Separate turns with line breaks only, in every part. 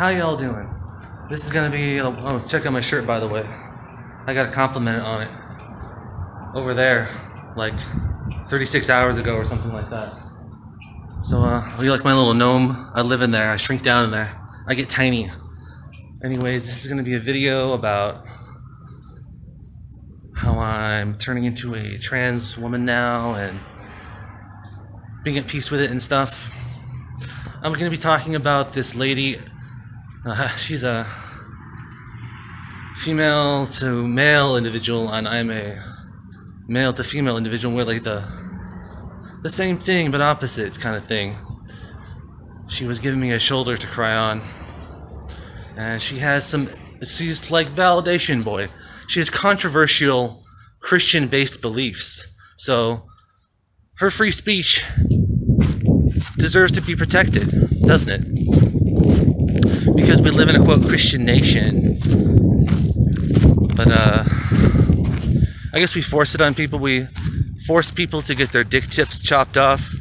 How y'all doing? This is gonna be, oh, check out my shirt, by the way. I got a compliment on it over there, like 36 hours ago or something like that. So, you like my little gnome? I live in there, I shrink down in there. I get tiny. Anyways, this is gonna be a video about how I'm turning into a trans woman now and being at peace with it and stuff. I'm gonna be talking about this lady. She's a female to male individual, and I'm a male to female individual. We're like the same thing but opposite kind of thing. She was giving me a shoulder to cry on, and she's like validation boy. She has controversial Christian-based beliefs, so her free speech deserves to be protected, doesn't it? Because we live in a quote Christian nation. But I guess we force it on people. We force people to get their dick tips chopped off.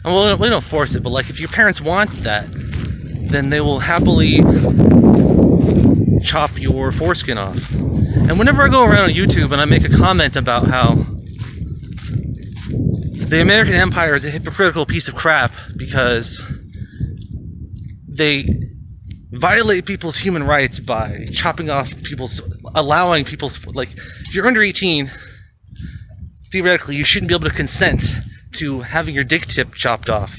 Well, we don't force it, but like if your parents want that, then they will happily chop your foreskin off. And whenever I go around on YouTube and I make a comment about how the American Empire is a hypocritical piece of crap because they violate people's human rights by chopping off allowing people's, like, if you're under 18, theoretically you shouldn't be able to consent to having your dick tip chopped off.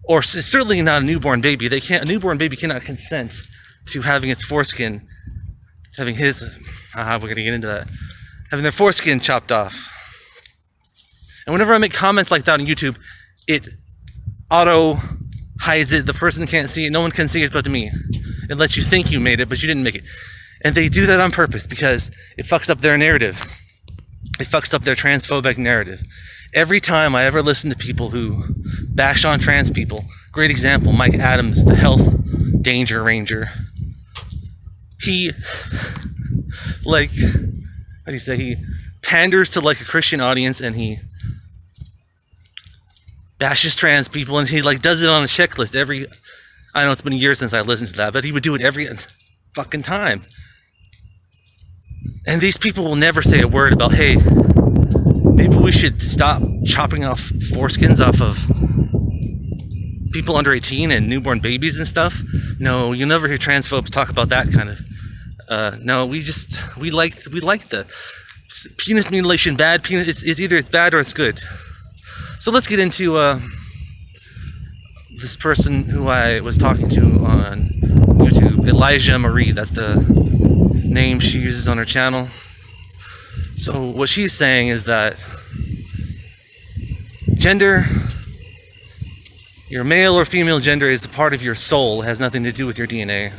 Or certainly not a newborn baby. A newborn baby cannot consent to having its foreskin, we're gonna get into that, having their foreskin chopped off. And whenever I make comments like that on YouTube, it auto hides it. The person can't see it. No one can see it but me. It lets you think you made it, but you didn't make it. And they do that on purpose because it fucks up their narrative. It fucks up their transphobic narrative. Every time I ever listen to people who bash on trans people, great example, Mike Adams, the health danger ranger. He, like, how do you say, he panders to like a Christian audience and he bashes trans people, and he like does it on a checklist I know it's been years since I listened to that, but he would do it every fucking time. And these people will never say a word about, hey, maybe we should stop chopping off foreskins off of people under 18 and newborn babies and stuff. No, you'll never hear transphobes talk about that kind of, no, we like the penis mutilation. Bad penis, it's either it's bad or it's good. So let's get into this person who I was talking to on YouTube, Elijah Marie. That's the name she uses on her channel. So what she's saying is that gender, your male or female gender, is a part of your soul. It has nothing to do with your DNA.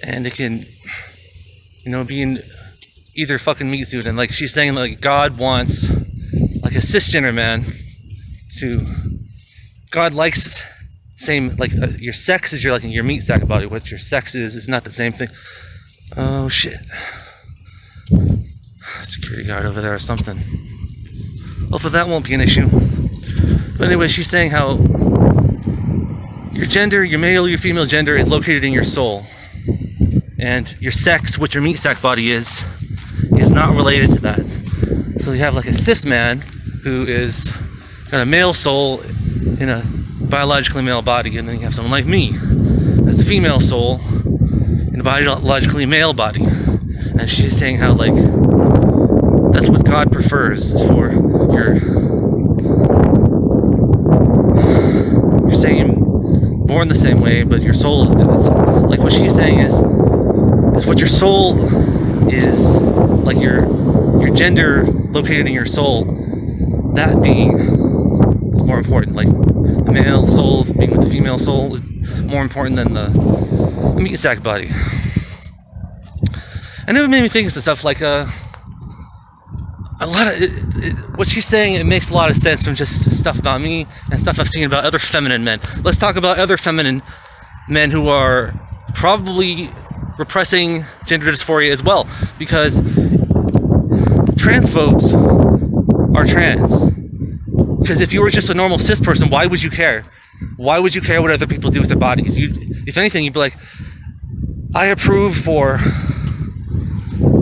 And it can, be in either fucking meat suit. And like she's saying, like God wants, like a cisgender man, God likes same, like your sex is your meat sack body. What your sex is not the same thing. Oh shit. Security guard over there or something. Hopefully that won't be an issue. But anyway, she's saying how your gender, your male or your female gender, is located in your soul. And your sex, what your meat sack body is not related to that. So you have like a cis man who is got a male soul in a biologically male body, and then you have someone like me that's a female soul in a biologically male body. And she's saying how like that's what God prefers, is for your same, born the same way, but your soul is like what she's saying is what your soul is, like your gender located in your soul, that being is more important. Like the male soul being with the female soul is more important than the meat sack body. And it made me think of some stuff like a lot of what she's saying. It makes a lot of sense from just stuff about me and stuff I've seen about other feminine men. Let's talk about other feminine men who are probably repressing gender dysphoria as well, because transphobes are trans. Because if you were just a normal cis person, why would you care? Why would you care what other people do with their bodies? If anything, you'd be like, I approve for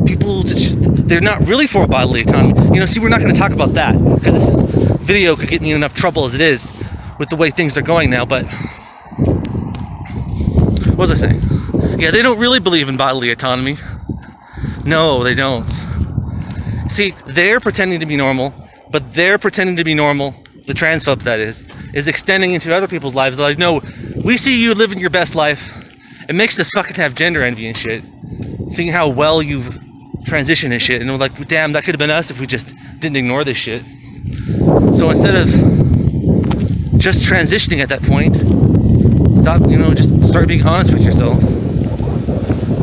people they're not really for bodily autonomy. See, we're not going to talk about that because this video could get me in enough trouble as it is with the way things are going now. But what was I saying? Yeah, they don't really believe in bodily autonomy. No, they don't. See, they're pretending to be normal, but they're pretending to be normal, the transphobes that is extending into other people's lives. They're like, no, we see you living your best life. It makes us fucking have gender envy and shit. Seeing how well you've transitioned and shit. And we're like, damn, that could have been us if we just didn't ignore this shit. So instead of just transitioning at that point, stop, just start being honest with yourself.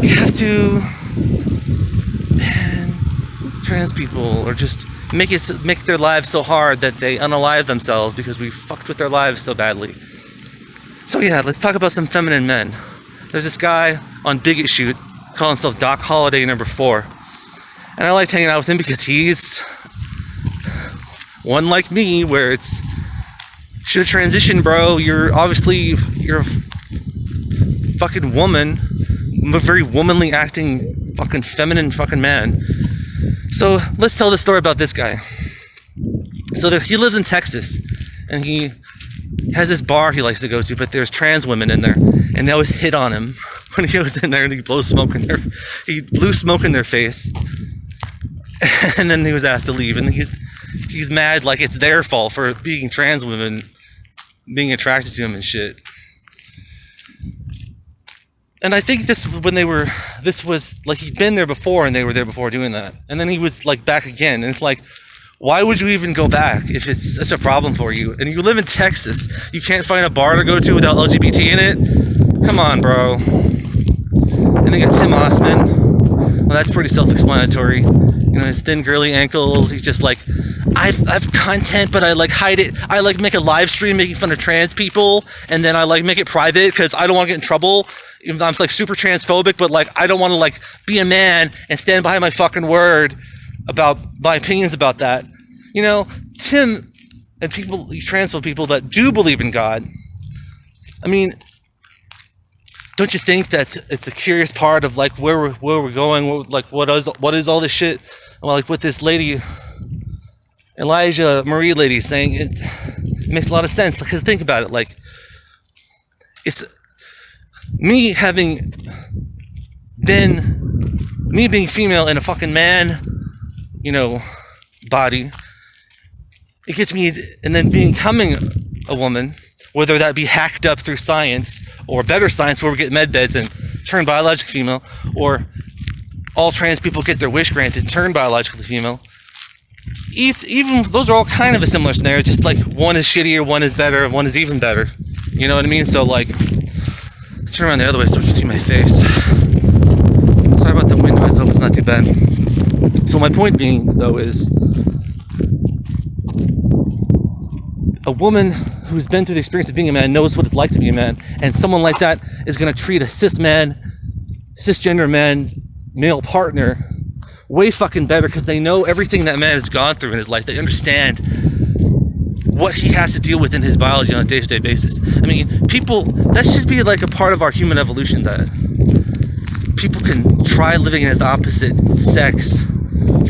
You have to ban trans people or just make their lives so hard that they unalive themselves because we fucked with their lives so badly. So yeah, let's talk about some feminine men. There's this guy on Bigot Shoot, called himself Doc Holliday number 4. And I liked hanging out with him because he's one like me where it's should have transitioned, bro. You're a fucking woman, a very womanly acting fucking feminine fucking man. So let's tell the story about this guy. So he lives in Texas and he has this bar he likes to go to, but there's trans women in there and they always hit on him when he goes in there and he blew smoke in their face. And then he was asked to leave, and he's mad like it's their fault for being trans women being attracted to him and shit. And I think this was like he'd been there before and they were there before doing that, and then he was like back again, and it's like, why would you even go back if it's such a problem for you? And you live in Texas, you can't find a bar to go to without LGBT in it? Come on, bro. And they got Tim Osman. Well, that's pretty self-explanatory. His thin, girly ankles. He's just like, I've content, but I like hide it. I like make a live stream making fun of trans people, and then I like make it private because I don't want to get in trouble. Even though I'm like super transphobic, but like I don't want to like be a man and stand behind my fucking word about my opinions about that. Tim and transphobe people that do believe in God. I mean, don't you think it's a curious part of like where we're going? Like what is all this shit? Well, like with this lady, Elijah Marie lady saying it makes a lot of sense because think about it. Like it's me being female in a fucking man, body. It gets me, and then becoming a woman, whether that be hacked up through science or better science where we get med beds and turn biologically female, or all trans people get their wish granted, turn biologically female. Even those are all kind of a similar scenario, just like one is shittier, one is better, one is even better. You know what I mean? So like, let's turn around the other way so we can see my face. Sorry about the wind noise, I hope it's not too bad. So my point being, though, is a woman who's been through the experience of being a man knows what it's like to be a man, and someone like that is going to treat a cisgender man, male partner way fucking better because they know everything that man has gone through in his life. They understand what he has to deal with in his biology on a day-to-day basis. I mean, that should be like a part of our human evolution, that people can try living as the opposite sex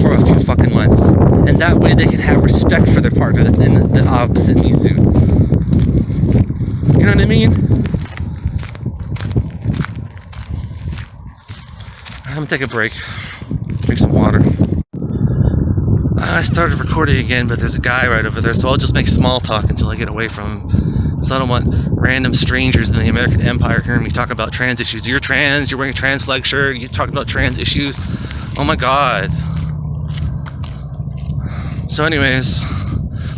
for a few fucking months, and that way they can have respect for their partner that's in the opposite meat suit. You know what I mean? I'm gonna take a break, drink some water. I started recording again, but there's a guy right over there, so I'll just make small talk until I get away from him. So I don't want random strangers in the American Empire hearing me talk about trans issues. You're trans, you're wearing a trans flag shirt, you're talking about trans issues. Oh my god. So anyways,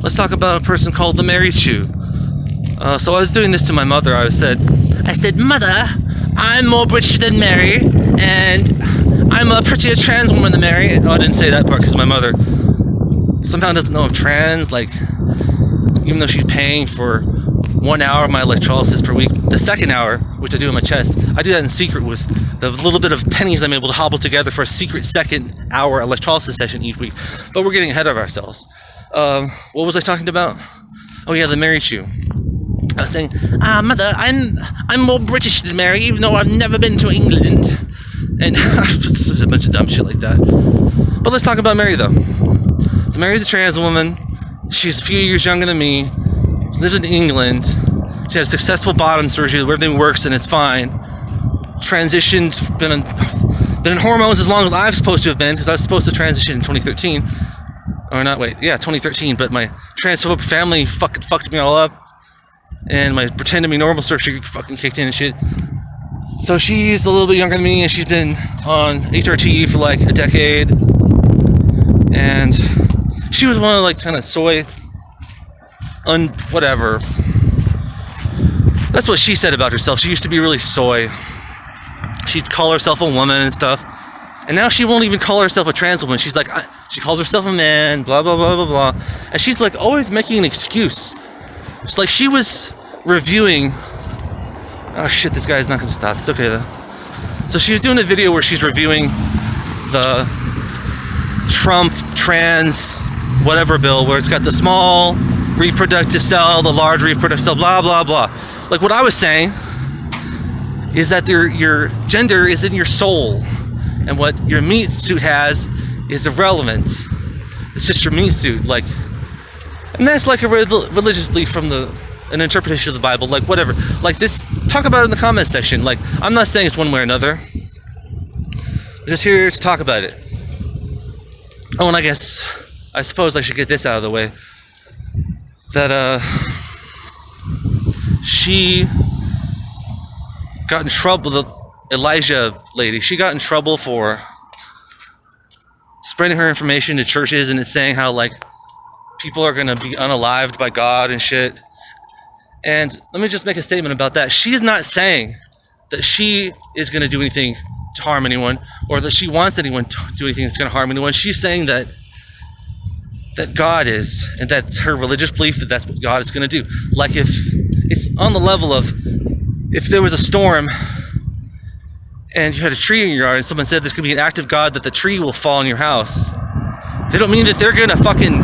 let's talk about a person called the Mary Chew. So I was doing this to my mother. I said, Mother, I'm more British than Mary, and I'm a prettier trans woman than Mary. No, I didn't say that part because my mother somehow doesn't know I'm trans, like, even though she's paying for 1 hour of my electrolysis per week. The second hour, which I do in my chest, I do that in secret with the little bit of pennies I'm able to hobble together for a secret second hour electrolysis session each week. But we're getting ahead of ourselves. What was I talking about? Oh yeah, the Mary Chew. I was saying, mother, I'm more British than Mary, even though I've never been to England. And just a bunch of dumb shit like that. But let's talk about Mary, though. So Mary's a trans woman. She's a few years younger than me. She lives in England. She had a successful bottom surgery where everything works and it's fine. Transitioned, been in hormones as long as I'm supposed to have been, because I was supposed to transition in 2013. Or not, wait, yeah, 2013, but my transphobic family fucking fucked me all up. And my pretend to be normal surgery fucking kicked in and shit. So she's a little bit younger than me, and she's been on HRT for like a decade. And she was one of like kind of soy, whatever. That's what she said about herself. She used to be really soy. She'd call herself a woman and stuff. And now she won't even call herself a trans woman. She's like, she calls herself a man, blah, blah, blah, blah, blah. And she's like always making an excuse. It's like she was reviewing. Oh shit, this guy's not gonna stop. It's okay though. So she was doing a video where she's reviewing the Trump trans whatever bill, where it's got the small reproductive cell, the large reproductive cell, blah, blah, blah. Like what I was saying is that your gender is in your soul, and what your meat suit has is irrelevant. It's just your meat suit, like, and that's like a religious belief from an interpretation of the Bible, like whatever. Like this, talk about it in the comment section. Like, I'm not saying it's one way or another. I'm just here to talk about it. Oh, and I suppose I should get this out of the way. That she got in trouble, the Elijah lady, she got in trouble for spreading her information to churches, and it's saying how like people are gonna be unalived by God and shit. And let me just make a statement about that. She's not saying that she is gonna do anything to harm anyone, or that she wants anyone to do anything that's gonna harm anyone. She's saying that God is, and that's her religious belief, that that's what God is gonna do. Like if it's on the level of, if there was a storm and you had a tree in your yard and someone said there's gonna be an act of God that the tree will fall on your house, they don't mean that they're gonna fucking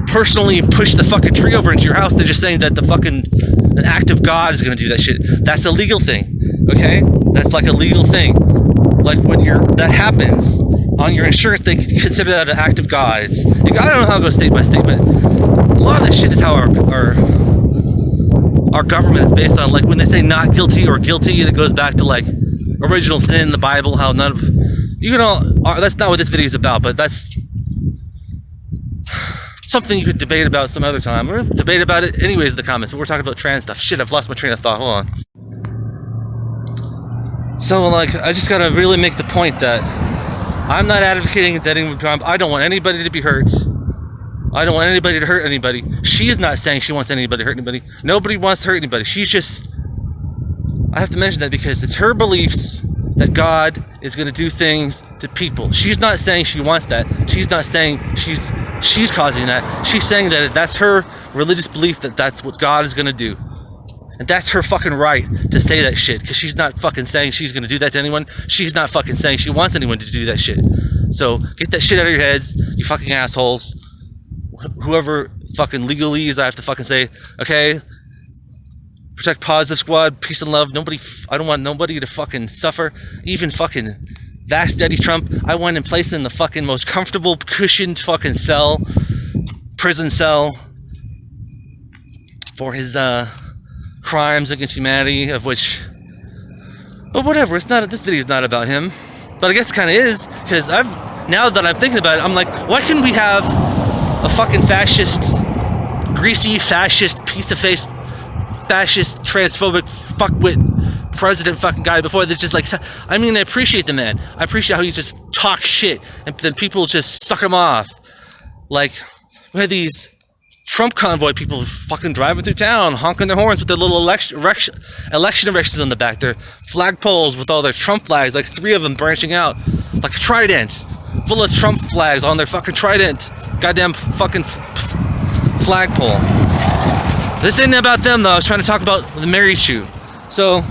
personally push the fucking tree over into your house. They're just saying that an act of God is gonna do that shit. That's a legal thing, okay? That's like a legal thing. Like when that happens on your insurance, they consider that an act of God. I don't know how it goes state by state, but a lot of this shit is how our government is based on. Like when they say not guilty or guilty, that goes back to like original sin, the Bible, how none of, that's not what this video is about, but that's something you could debate about some other time, or debate about it anyways in the comments. But we're talking about trans stuff. Shit, I've lost my train of thought. Hold on. So like, I just gotta really make the point that I'm not advocating that anyone, I don't want anybody to be hurt. I don't want anybody to hurt anybody. She is not saying she wants anybody to hurt anybody. Nobody wants to hurt anybody. She's just, I have to mention that because it's her beliefs that God is going to do things to people. She's not saying she wants that. She's not saying she's causing that. She's saying that that's her religious belief, that that's what God is going to do. And that's her fucking right to say that shit, because she's not fucking saying she's going to do that to anyone. She's not fucking saying she wants anyone to do that shit. So get that shit out of your heads, you fucking assholes. Whoever fucking legalese, I have to fucking say, okay, protect Positive Squad, peace and love. I don't want nobody to fucking suffer. Even fucking Vast Daddy Trump, I want him placed in the fucking most comfortable, cushioned fucking cell, prison cell, for his crimes against humanity, of which, but whatever, it's not, this video is not about him, but I guess it kind of is, because now that I'm thinking about it, I'm like, why couldn't we have a fucking fascist, greasy fascist, piece of face, fascist, transphobic, fuckwit president fucking guy before that's just like, I mean, I appreciate the man. I appreciate how he just talks shit and then people just suck him off. Like, we had these Trump convoy people fucking driving through town, honking their horns with their little election erections on the back, their flag poles with all their Trump flags, like 3 of them branching out, like a trident, full of Trump flags on their fucking trident, goddamn fucking flagpole. This isn't about them though. I was trying to talk about the Mary Chew. So,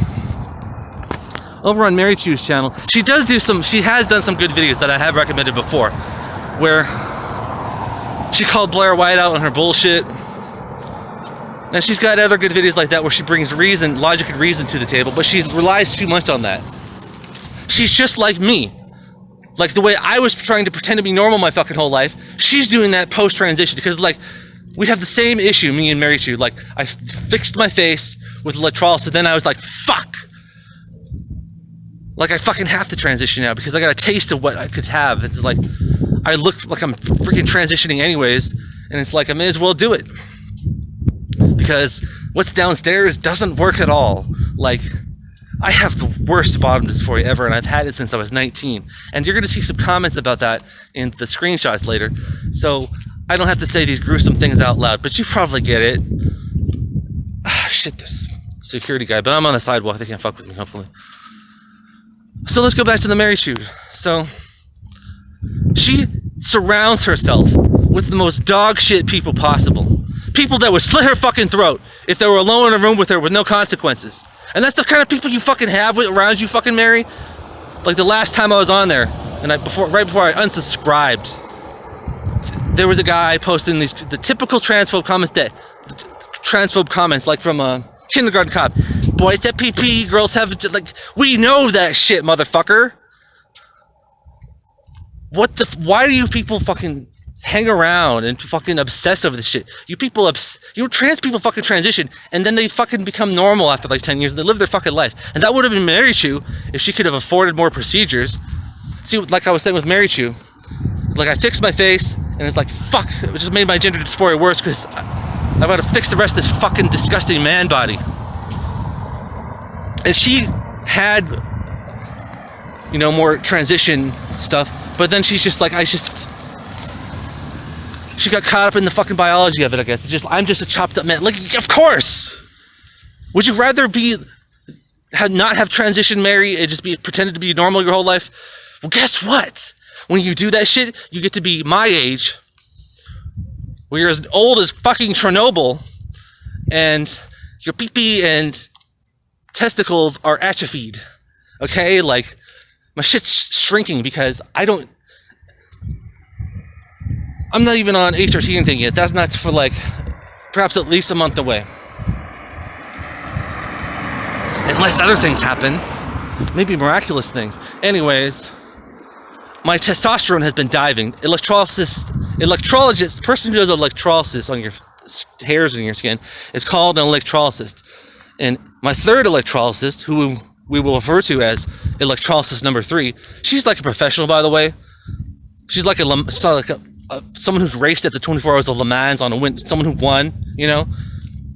over on Mary Chew's channel, she has done some good videos that I have recommended before, where she called Blair White out on her bullshit. And she's got other good videos like that where she brings reason, logic and reason to the table, but she relies too much on that. She's just like me. Like the way I was trying to pretend to be normal my fucking whole life, she's doing that post-transition because like, we have the same issue, me and Mary Chu. Like, I fixed my face with electrolysis, then I was like, fuck! Like, I fucking have to transition now because I got a taste of what I could have. It's like, I look like I'm freaking transitioning anyways, and it's like, I may as well do it. Because what's downstairs doesn't work at all. Like, I have the worst bottom dysphoria ever, and I've had it since I was 19. And you're gonna see some comments about that in the screenshots later. So, I don't have to say these gruesome things out loud, but you probably get it. Ah, shit, there's a security guy, but I'm on the sidewalk, they can't fuck with me, hopefully. So let's go back to the Mary Chu. So, she surrounds herself with the most dog shit people possible. People that would slit her fucking throat if they were alone in a room with her with no consequences. And that's the kind of people you fucking have around you, fucking Mary. Like the last time I was on there, and right before I unsubscribed, there was a guy posting the typical transphobe comments, like from a kindergarten cop. Boys have pee, girls have, like, we know that shit, motherfucker. Why do you people fucking hang around and fucking obsess over this shit? You trans people fucking transition, and then they fucking become normal after like 10 years, and they live their fucking life. And that would have been Mary Chu if she could have afforded more procedures. See, like I was saying with Mary Chu, like I fixed my face, and it's like, fuck, it just made my gender dysphoria worse because I gotta fix the rest of this fucking disgusting man body. And she had, you know, more transition stuff, but then she's just like, she got caught up in the fucking biology of it, I guess. It's just, I'm just a chopped up man. Like, of course! Would you rather not have transition, Mary, and just pretended to be normal your whole life? Well, guess what? When you do that shit, you get to be my age, where you're as old as fucking Chernobyl, and your pee-pee and testicles are atrophied. Okay? Like, my shit's shrinking because I'm not even on HRT or anything yet. That's not for like, perhaps at least a month away. Unless other things happen. Maybe miraculous things. Anyways, my testosterone has been diving. Electrologist, the person who does electrolysis on your hairs in your skin is called an electrolyst. And my third electrolyst, who we will refer to as electrolysis number 3, she's like a professional, by the way. She's like someone who's raced at the 24 Hours of Le Mans on a win, someone who won, you know,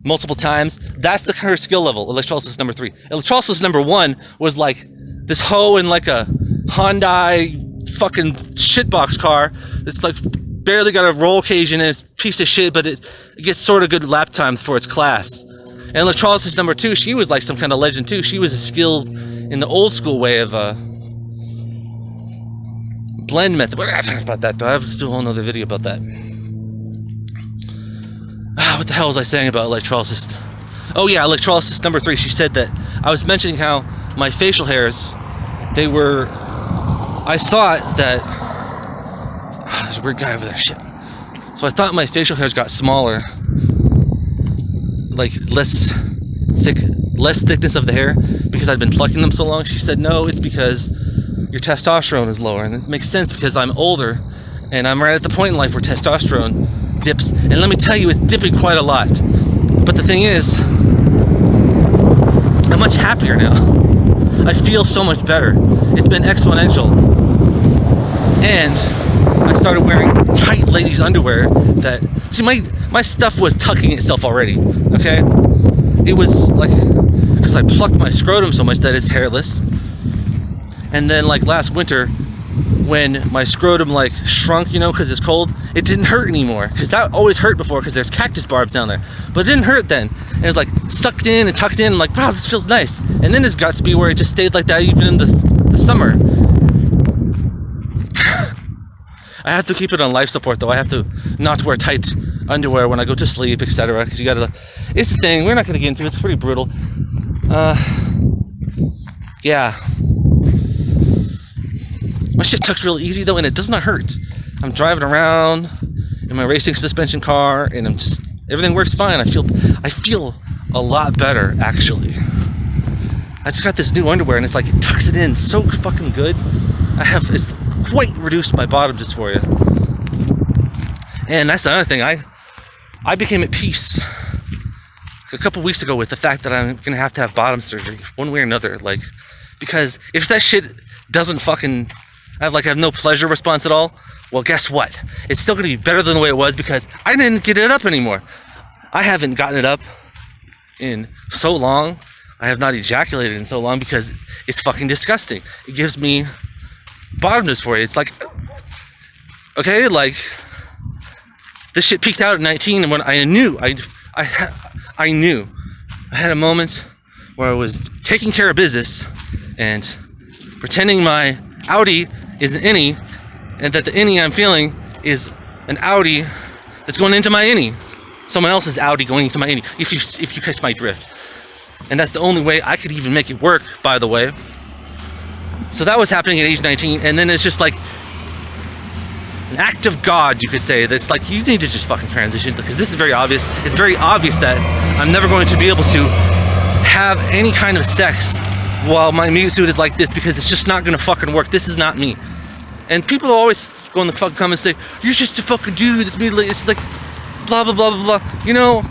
multiple times. That's her skill level, electrolysis number 3. Electrolysis number 1 was like this hoe in like a Hyundai fucking shitbox car. It's like barely got a roll cage in it. It's a piece of shit, but it gets sort of good lap times for its class. And electrolysis number 2, she was like some kind of legend too. She was a skilled in the old school way of blend method. We're not talking about that though. I have to do a whole nother video about that. What the hell was I saying about electrolysis? Oh yeah, electrolysis number 3. She said that I was mentioning how my facial hairs, I thought that there's a weird guy over there. Shit. So I thought my facial hairs got smaller, like less thickness of the hair because I'd been plucking them so long. She said no, it's because your testosterone is lower, and it makes sense because I'm older and I'm right at the point in life where testosterone dips, and let me tell you, it's dipping quite a lot. But the thing is, I'm much happier now. I feel so much better. It's been exponential. And I started wearing tight ladies underwear that, see, my stuff was tucking itself already, okay? It was like, because I plucked my scrotum so much that it's hairless. And then like last winter, when my scrotum like shrunk, you know, because it's cold, it didn't hurt anymore. Because that always hurt before because there's cactus barbs down there. But it didn't hurt then. And it was like sucked in and tucked in. I'm like, wow, this feels nice. And then it got to be where it just stayed like that even in the summer. I have to keep it on life support though. I have to not wear tight underwear when I go to sleep, etc. Because you gotta, it's the thing, we're not gonna get into it, it's pretty brutal. Yeah. My shit tucks real easy though, and it does not hurt. I'm driving around in my racing suspension car, and Everything works fine. I feel a lot better, actually. I just got this new underwear, and it's like, it tucks it in so fucking good. It's quite reduced my bottom dysphoria. And that's the other thing. I became at peace a couple weeks ago with the fact that I'm gonna have to have bottom surgery one way or another. Like, because if that shit doesn't fucking, I have no pleasure response at all, well, guess what? It's still gonna be better than the way it was because I didn't get it up anymore. I haven't gotten it up in so long. I have not ejaculated in so long because it's fucking disgusting. It gives me bottom dysphoria. It's like, okay, like, this shit peaked out at 19, and when I knew, I knew. I had a moment where I was taking care of business and pretending my Audi is an innie, and that the innie I'm feeling is an Audi that's going into my innie. Someone else's Audi going into my innie, if you catch my drift. And that's the only way I could even make it work, by the way. So that was happening at age 19, and then it's just like an act of God, you could say, that's like, you need to just fucking transition, because this is very obvious. It's very obvious that I'm never going to be able to have any kind of sex while my mute suit is like this, because it's just not gonna fucking work. This is not me. And people always go in the fucking comments and say, you're just a fucking dude, it's like blah blah blah blah blah. You know,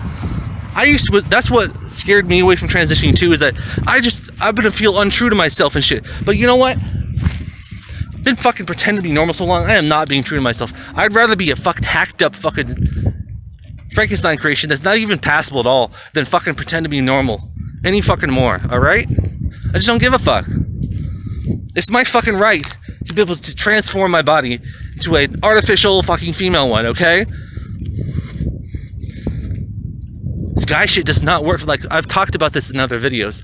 that's what scared me away from transitioning too, is that I've been to feel untrue to myself and shit. But you know what? I've been fucking pretending to be normal so long, I am not being true to myself. I'd rather be a fucking hacked up fucking Frankenstein creation that's not even passable at all than fucking pretend to be normal any fucking more, alright? I just don't give a fuck. It's my fucking right to be able to transform my body into an artificial fucking female one, okay? This guy shit does not work. Like, I've talked about this in other videos.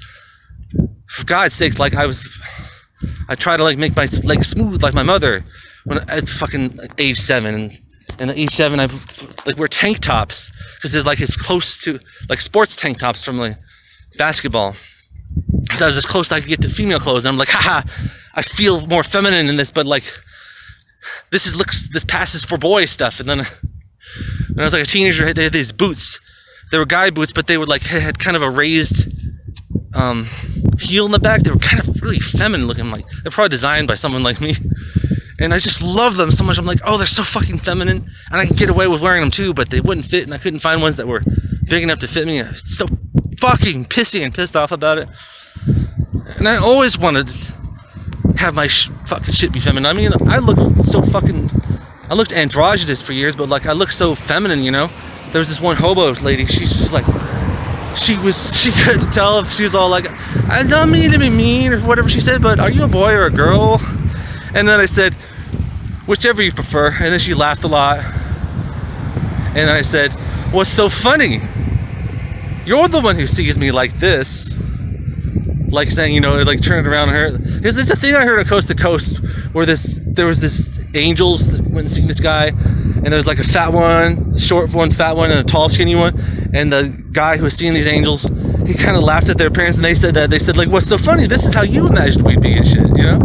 For God's sake, like, I try to like make my legs smooth like my mother when at fucking age 7, and at age 7 I like wear tank tops because it's close to like sports tank tops from like basketball. So I was as close as I could get to female clothes, and I'm like, haha, I feel more feminine in this, but like this passes for boy stuff. And then when I was like a teenager, they had these boots. They were guy boots, but they would like had kind of a raised heel in the back. They were kind of really feminine looking. Like, they're probably designed by someone like me, and I just love them so much. I'm like, oh, they're so fucking feminine, and I can get away with wearing them too, but they wouldn't fit, and I couldn't find ones that were big enough to fit me. I was so fucking pissy and pissed off about it, and I always wanted to have my fucking shit be feminine. I mean, I looked androgynous for years, but like, I looked so feminine, you know? There was this one hobo lady, she's just like, she couldn't tell if she was all like, I don't mean to be mean or whatever she said, but are you a boy or a girl? And then I said, whichever you prefer. And then she laughed a lot. And then I said, what's so funny? You're the one who sees me like this. Like saying, you know, like turning around on her. There's a thing I heard on Coast to Coast where there was this angels that went and seen this guy, and there was like a fat one, short one, fat one, and a tall skinny one. And the guy who was seeing these angels, he kind of laughed at their parents, and they said like, what's so funny? This is how you imagined we'd be and shit, you know?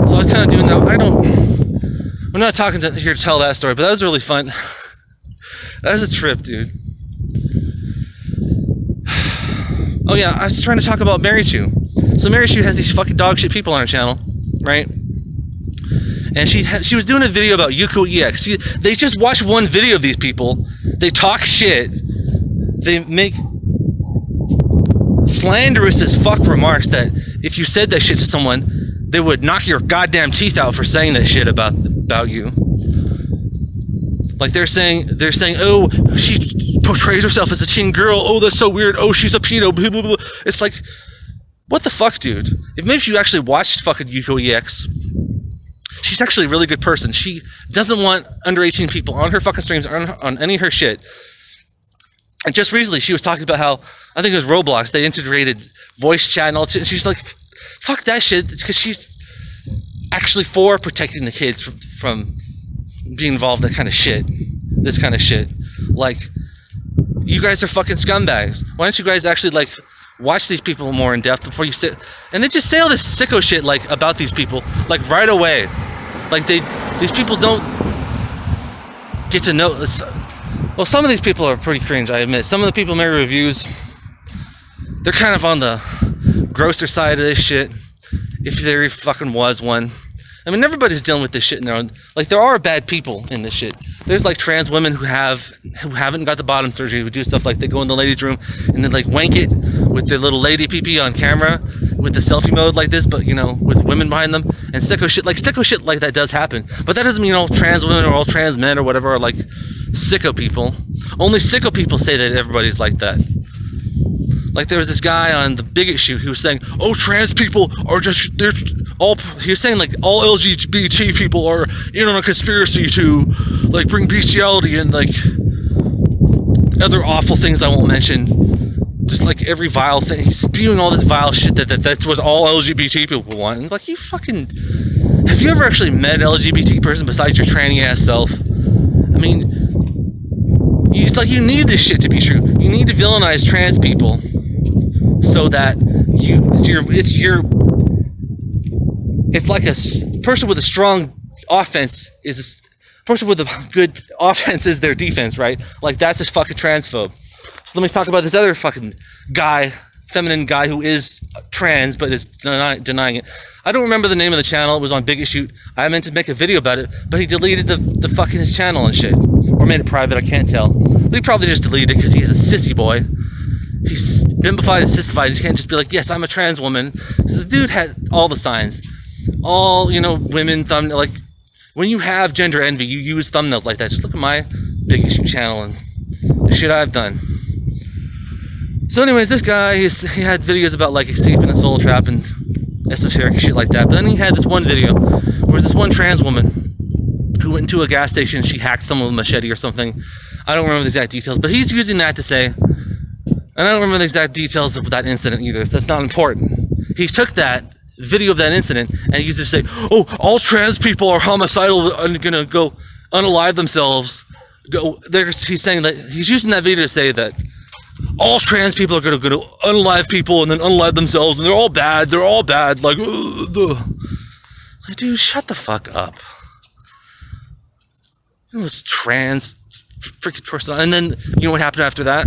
So I was kind of doing that. I'm not talking here to tell that story, but that was really fun. That was a trip, dude. Oh yeah, I was trying to talk about Mary Chew. So Mary Chew has these fucking dog shit people on her channel, right? And she was doing a video about Yuko EX. They just watch one video of these people. They talk shit. They make slanderous as fuck remarks that if you said that shit to someone, they would knock your goddamn teeth out for saying that shit about you. Like they're saying, oh, she portrays herself as a teen girl. Oh, that's so weird. Oh, she's a pedo. Blah, blah, blah. It's like, what the fuck, dude? If you actually watched fucking Yuko EX, she's actually a really good person. She doesn't want under 18 people on her fucking streams or on any of her shit. And just recently, she was talking about how, I think it was Roblox, they integrated voice chat and all that shit. And she's like, fuck that shit, because she's actually for protecting the kids from being involved in that kind of shit. This kind of shit. Like, you guys are fucking scumbags. Why don't you guys actually, like, watch these people more in depth before you sit, and then just say all this sicko shit, like, about these people, like, right away. Like, these people don't get to know this. Well, some of these people are pretty cringe, I admit. Some of the people make reviews, they're kind of on the grosser side of this shit, if there fucking was one. I mean, everybody's dealing with this shit in their own... Like, there are bad people in this shit. There's, like, trans women who haven't got the bottom surgery, who do stuff like they go in the ladies' room and then, like, wank it with their little lady pee-pee on camera with the selfie mode like this, but, you know, with women behind them. And sicko shit like that does happen. But that doesn't mean all trans women or all trans men or whatever are, like, sicko people. Only sicko people say that everybody's like that. Like, there was this guy on the Bigot Shoot who was saying, oh, trans people are just, they're all, he was saying, like, all LGBT people are in on a conspiracy to, like, bring bestiality and, like, other awful things I won't mention. Just, like, every vile thing. He's spewing all this vile shit that's what all LGBT people want. And, like, you fucking, have you ever actually met an LGBT person besides your tranny-ass self? I mean, it's like, you need this shit to be true. You need to villainize trans people so that it's like a person with a strong offense is a person with a good offense is their defense, right? Like, that's a fucking transphobe. So let me talk about this other fucking guy, feminine guy who is trans but is denying it. I don't remember the name of the channel. It was on Bigot Shoot. I meant to make a video about it, but he deleted the fucking his channel and shit, or made it private. I can't tell, but he probably just deleted it because he's a sissy boy. He's bimbified and sissified. He can't just be like, yes, I'm a trans woman. So the dude had all the signs. All, you know, women, thumbnail, like, when you have gender envy, you use thumbnails like that. Just look at my Bigot Shoot channel and the shit I've done. So anyways, this guy, he had videos about, like, escaping the soul trap and esoteric shit like that. But then he had this one video where this one trans woman who went into a gas station and she hacked someone with a machete or something. I don't remember the exact details, but he's using that to say, and I don't remember the exact details of that incident either, so that's not important. He took that video of that incident and he used to say, oh, all trans people are homicidal and gonna go unalive themselves. He's saying that, he's using that video to say that all trans people are gonna unalive people and then unalive themselves and they're all bad, like, like, dude, shut the fuck up. It was trans freaking person. And then, you know what happened after that?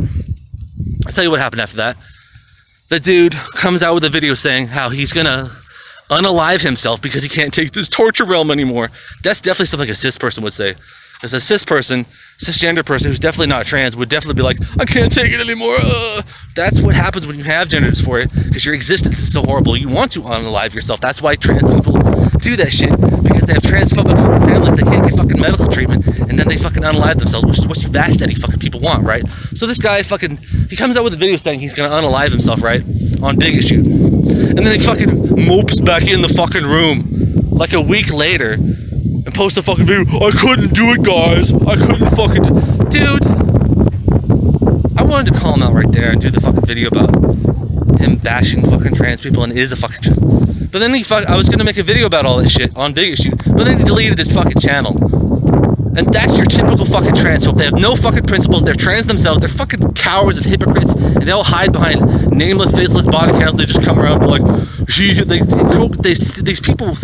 I'll tell you what happened after that. The dude comes out with a video saying how he's gonna unalive himself because he can't take this torture realm anymore. That's definitely something a cis person would say. Because a cisgender person who's definitely not trans would definitely be like, I can't take it anymore. That's what happens when you have gender dysphoria, because your existence is so horrible. You want to unalive yourself. That's why trans people do that shit, because they have transphobic families that can't get fucking medical treatment, and then they fucking unalive themselves, which is what you vast-daddy fucking people want, right? So this guy fucking, he comes out with a video saying he's gonna unalive himself, right? On Bigot Shoot. And then he fucking mopes back in the fucking room like a week later and posts a fucking video. I couldn't do it, guys. I couldn't fucking... Dude, I wanted to call him out right there and do the fucking video about him bashing fucking trans people and is a fucking... But then I was gonna make a video about all that shit on Bigot Shoot, but then he deleted his fucking channel. And that's your typical fucking transphobe. They have no fucking principles. They're trans themselves. They're fucking cowards and hypocrites, and they all hide behind nameless, faceless body counts. They just come around and be like, these people.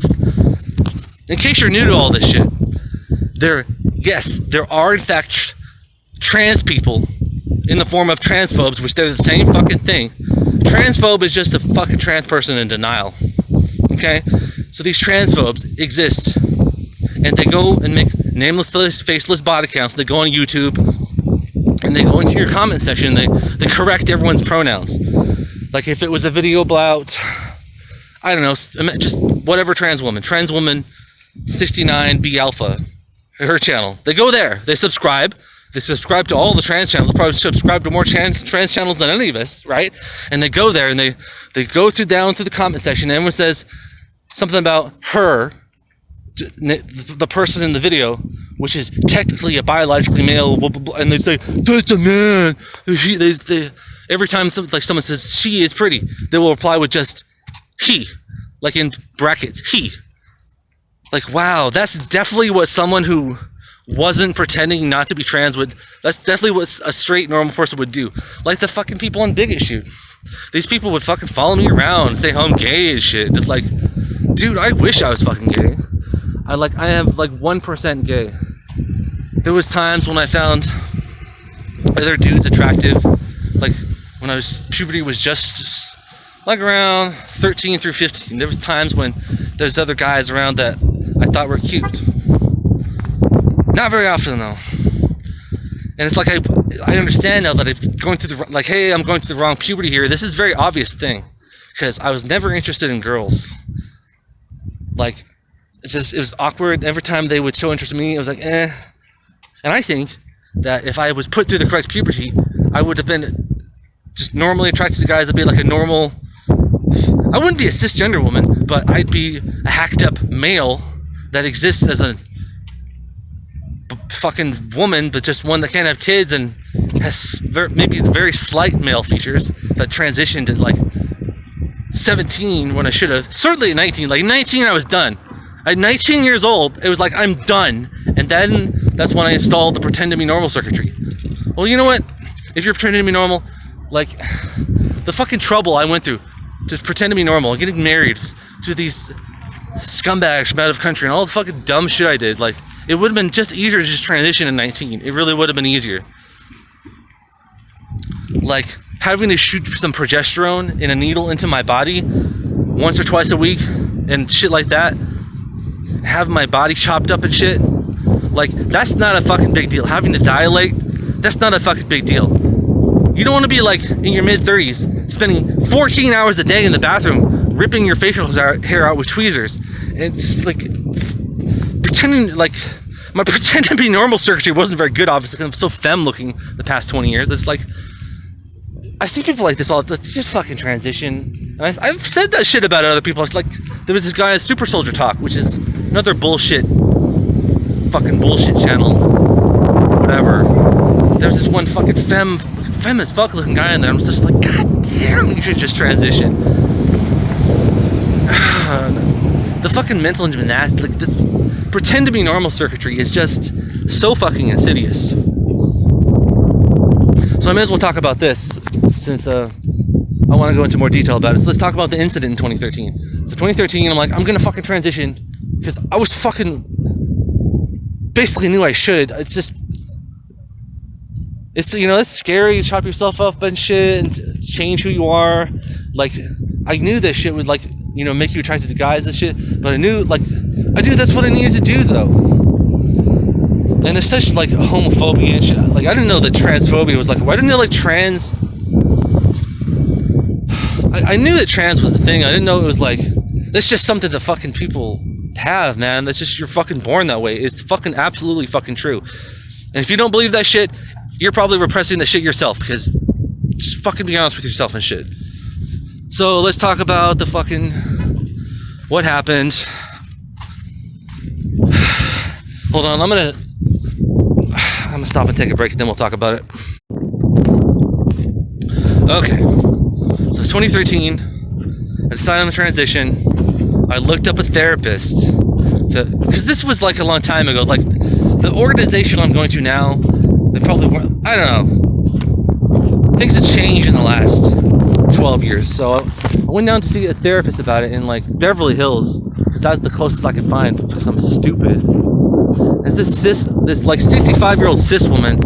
In case you're new to all this shit, there are in fact trans people in the form of transphobes, which they're the same fucking thing. Transphobe is just a fucking trans person in denial. Okay, so these transphobes exist, and they go and make nameless, faceless body counts. They go on YouTube and they go into your comment section. They correct everyone's pronouns. Like if it was a video about, I don't know, just whatever trans woman 69B Alpha, her channel. They go there. They subscribe. They subscribe to all the trans channels. Probably subscribe to more trans channels than any of us, right? And they go there and they go down through the comment section. And everyone says something about her, the person in the video, which is technically a biologically male, blah, blah, blah, and they say, that's a man. Every time someone says she is pretty, they will reply with just he, like in brackets, he. Like, wow, that's definitely what someone who wasn't pretending not to be trans would, that's definitely what a straight normal person would do. Like the fucking people on Bigot Shoot. These people would fucking follow me around and say how I'm gay and shit. Just like, dude, I wish I was fucking gay. I have like 1% gay. There was times when I found other dudes attractive. Like when puberty was just like around 13 through 15. There was times when there's other guys around that I thought were cute. Not very often though. And it's like I understand now that I'm going through I'm going through the wrong puberty here. This is a very obvious thing, because I was never interested in girls. Like, it was awkward. Every time they would show interest in me, it was like, eh. And I think that if I was put through the correct puberty, I would have been just normally attracted to guys that be like a normal. I wouldn't be a cisgender woman, but I'd be a hacked up male that exists as a fucking woman, but just one that can't have kids and has maybe very slight male features that transitioned at like 17 when I should have. Certainly at 19. Like 19, I was done. At 19 years old, it was like, I'm done. And then that's when I installed the pretend to be normal circuitry. Well, you know what? If you're pretending to be normal, like the fucking trouble I went through to pretend to be normal, getting married to these scumbags from out of country and all the fucking dumb shit I did, like, it would have been just easier to just transition at 19. It really would have been easier. Like, having to shoot some progesterone in a needle into my body once or twice a week and shit like that, have my body chopped up and shit, like, that's not a fucking big deal. Having to dilate, that's not a fucking big deal. You don't want to be like in your mid-30s spending 14 hours a day in the bathroom ripping your facial hair out with tweezers. And it's just like pretending, like, my pretend to be normal circuitry wasn't very good, obviously, because I'm so femme looking the past 20 years. It's like, I see people like this all the time, just fucking transition. And I've said that shit about other people. It's like, there was this guy at Super Soldier Talk, which is another fucking bullshit channel, whatever. There's this one fucking femme as fuck looking guy in there. I'm just like, god damn, you should just transition. The fucking mental gymnastics, like this pretend to be normal circuitry is just so fucking insidious. So I may as well talk about this, since I want to go into more detail about it. So let's talk about the incident in 2013. So 2013, I'm like, I'm gonna fucking transition, because I was fucking basically knew I should. It's scary to chop yourself up and shit and change who you are. Like, I knew this shit would, like, make you attracted to guys and shit, but I knew that's what I needed to do, though. And there's such, like, homophobia and shit. Like, I didn't know that transphobia was, like, I didn't know, like, trans... I knew that trans was the thing. I didn't know it was, like, that's just something that fucking people have, man. That's just, you're fucking born that way. It's fucking absolutely fucking true. And if you don't believe that shit, you're probably repressing the shit yourself, because just fucking be honest with yourself and shit. So let's talk about the fucking what happened. Hold on, I'm gonna stop and take a break, and then we'll talk about it. Okay, so it's 2013. I decided on the transition. I looked up a therapist, because this was like a long time ago. Like, the organization I'm going to now, they probably weren't, I don't know. Things have changed in the last 12 years. So I went down to see a therapist about it in, like, Beverly Hills, because that's the closest I could find, because I'm stupid. It's this like 65-year-old cis woman,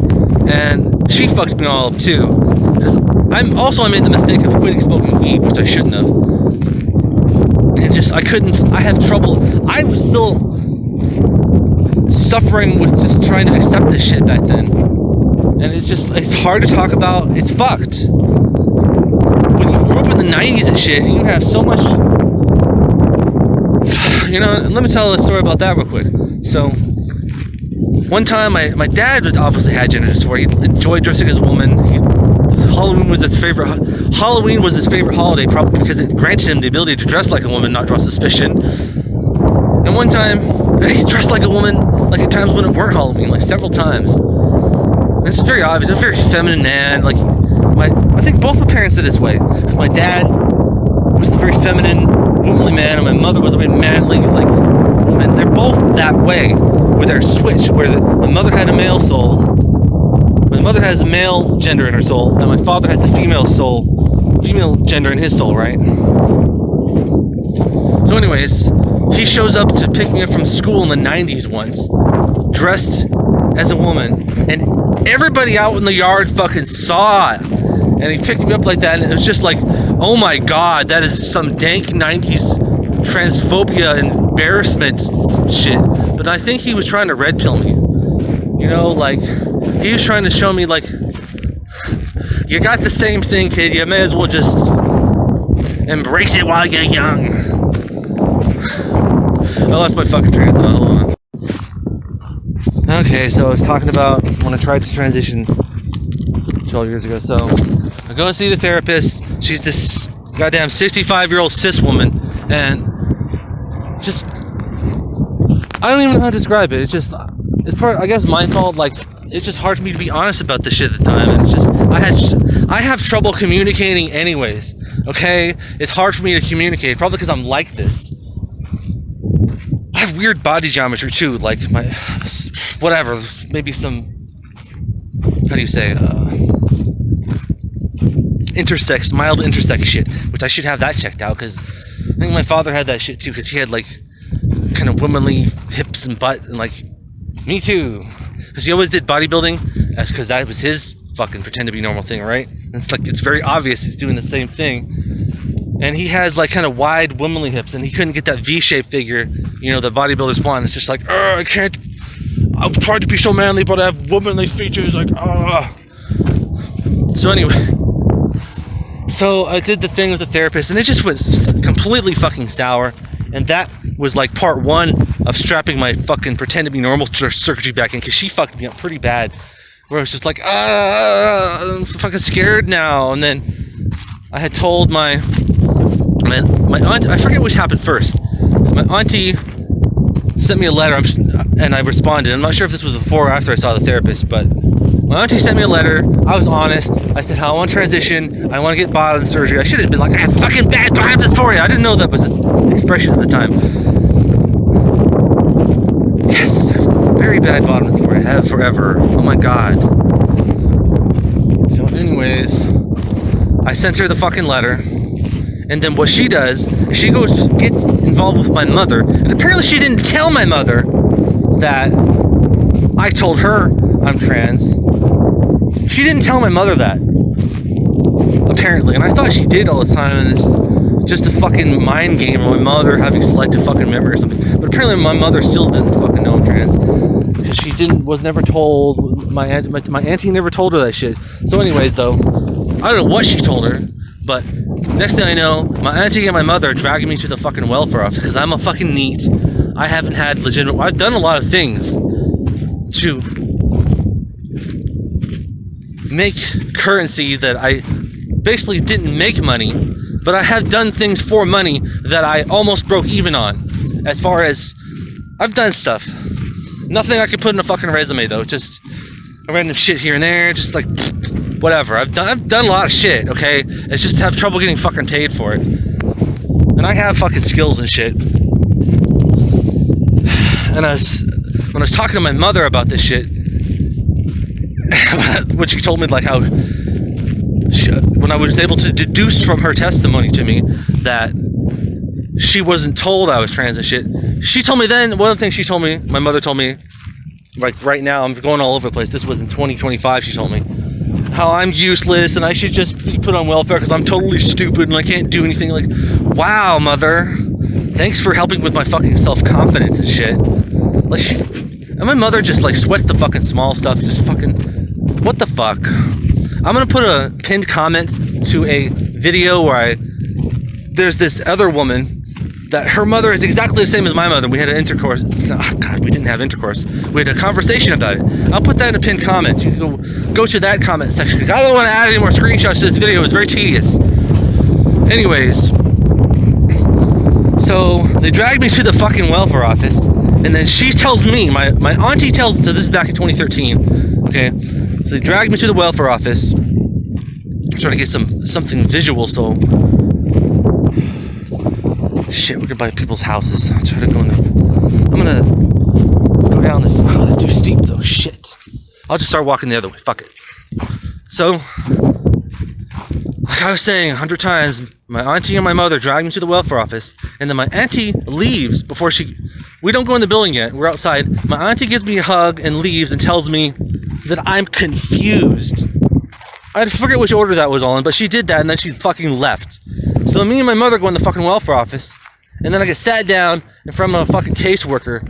and she fucked me all up too. Because I made the mistake of quitting smoking weed, which I shouldn't have. And I have trouble. I was still suffering with just trying to accept this shit back then. And it's hard to talk about. It's fucked. When you grew up in the 90s and shit, and you have so much... let me tell a story about that real quick. So, one time, my dad obviously had gender dysphoria. He enjoyed dressing as a woman. Halloween was his favorite holiday, probably because it granted him the ability to dress like a woman, not draw suspicion. And one time, he dressed like a woman, like at times when it weren't Halloween, like several times. And it's very obvious. He's a very feminine man. Like, I think both my parents did this way, because my dad was a very feminine, womanly man, and my mother was a very manly, like, woman. They're both that way with their switch, where my mother had a male soul. My mother has a male gender in her soul, and my father has a female gender in his soul, right? So anyways, he shows up to pick me up from school in the 90s once, dressed as a woman, and everybody out in the yard fucking saw it. And he picked me up like that, and it was just like, oh my god, that is some dank 90s transphobia and embarrassment shit. But I think he was trying to red pill me. You know, like, he was trying to show me, like, you got the same thing, kid, you may as well just embrace it while you're young. I lost my fucking train of thought, hold on. Okay, so I was talking about when I tried to transition 12 years ago. So I go and see the therapist. She's this goddamn 65-year-old cis woman, and just, I don't even know how to describe it. It's part, I guess, my fault. Like, it's just hard for me to be honest about this shit at the time, and it's just, I have trouble communicating anyways. Okay, it's hard for me to communicate, probably because I'm like this. I have weird body geometry too, like my, whatever, maybe some, how do you say, intersex, mild intersex shit, which I should have that checked out, because I think my father had that shit too, because he had like kind of womanly hips and butt, and like, me too, because he always did bodybuilding, that's because that was his fucking pretend to be normal thing, right? And it's like, it's very obvious he's doing the same thing. And he has like kind of wide womanly hips, and he couldn't get that V-shaped figure, you know, the bodybuilders want. It's just like, I can't, I've tried to be so manly, but I have womanly features, like, So anyway, so I did the thing with the therapist, and it just was completely fucking sour. And that was like part one of strapping my fucking pretend to be normal circuitry back in, because she fucked me up pretty bad. Where I was just like, I'm fucking scared now. And then I had told my aunt, I forget which happened first. So my auntie sent me a letter, and I responded. I'm not sure if this was before or after I saw the therapist, but my auntie sent me a letter. I was honest. I said how I want to transition. I want to get bottom surgery. I should have been like, I have fucking bad bottom dysphoria. I didn't know that was an expression at the time. Yes, very bad bottom dysphoria. I have forever. Oh my god. So anyways, I sent her the fucking letter. And then what she does, she gets involved with my mother, and apparently she didn't tell my mother that I told her I'm trans. She didn't tell my mother that, apparently, and I thought she did all the time, and it's just a fucking mind game of my mother having selective fucking memory or something. But apparently my mother still didn't fucking know I'm trans, because she was never told. My auntie never told her that shit. So anyways, though, I don't know what she told her, but next thing I know, my auntie and my mother are dragging me to the fucking welfare office because I'm a fucking NEET. I haven't had legitimate... I've done a lot of things to make currency that I basically didn't make money, but I have done things for money that I almost broke even on. As far as... I've done stuff. Nothing I could put in a fucking resume, though. Just a random shit here and there, just like... whatever. I've done a lot of shit, okay? It's just have trouble getting fucking paid for it. And I have fucking skills and shit. And when I was talking to my mother about this shit, when she told me like how when I was able to deduce from her testimony to me that she wasn't told I was trans and shit, she told me then, one of the things she told me, my mother told me, like right now, I'm going all over the place, this was in 2025, she told me, how I'm useless and I should just be put on welfare because I'm totally stupid and I can't do anything. Like, wow, mother, thanks for helping with my fucking self-confidence and shit. Like, and my mother just like sweats the fucking small stuff, just fucking, what the fuck? I'm gonna put a pinned comment to a video where there's this other woman that her mother is exactly the same as my mother. We had an intercourse. Oh God, we didn't have intercourse. We had a conversation about it. I'll put that in a pinned comment. You can go to that comment section. I don't want to add any more screenshots to this video. It's very tedious. Anyways, so they dragged me to the fucking welfare office, and then she tells me, my auntie tells, so this is back in 2013, okay? So they dragged me to the welfare office. I'm trying to get something visual, so... Shit, we're gonna buy people's houses. I'll try to go in there. I'm gonna go down this. Oh, that's too steep though. Shit. I'll just start walking the other way. Fuck it. So, like I was saying 100 times, my auntie and my mother dragged me to the welfare office, and then my auntie leaves before We don't go in the building yet. We're outside. My auntie gives me a hug and leaves and tells me that I'm confused. I forget which order that was all in, but she did that and then she fucking left. So me and my mother go in the fucking welfare office, and then I get sat down in front of a fucking caseworker.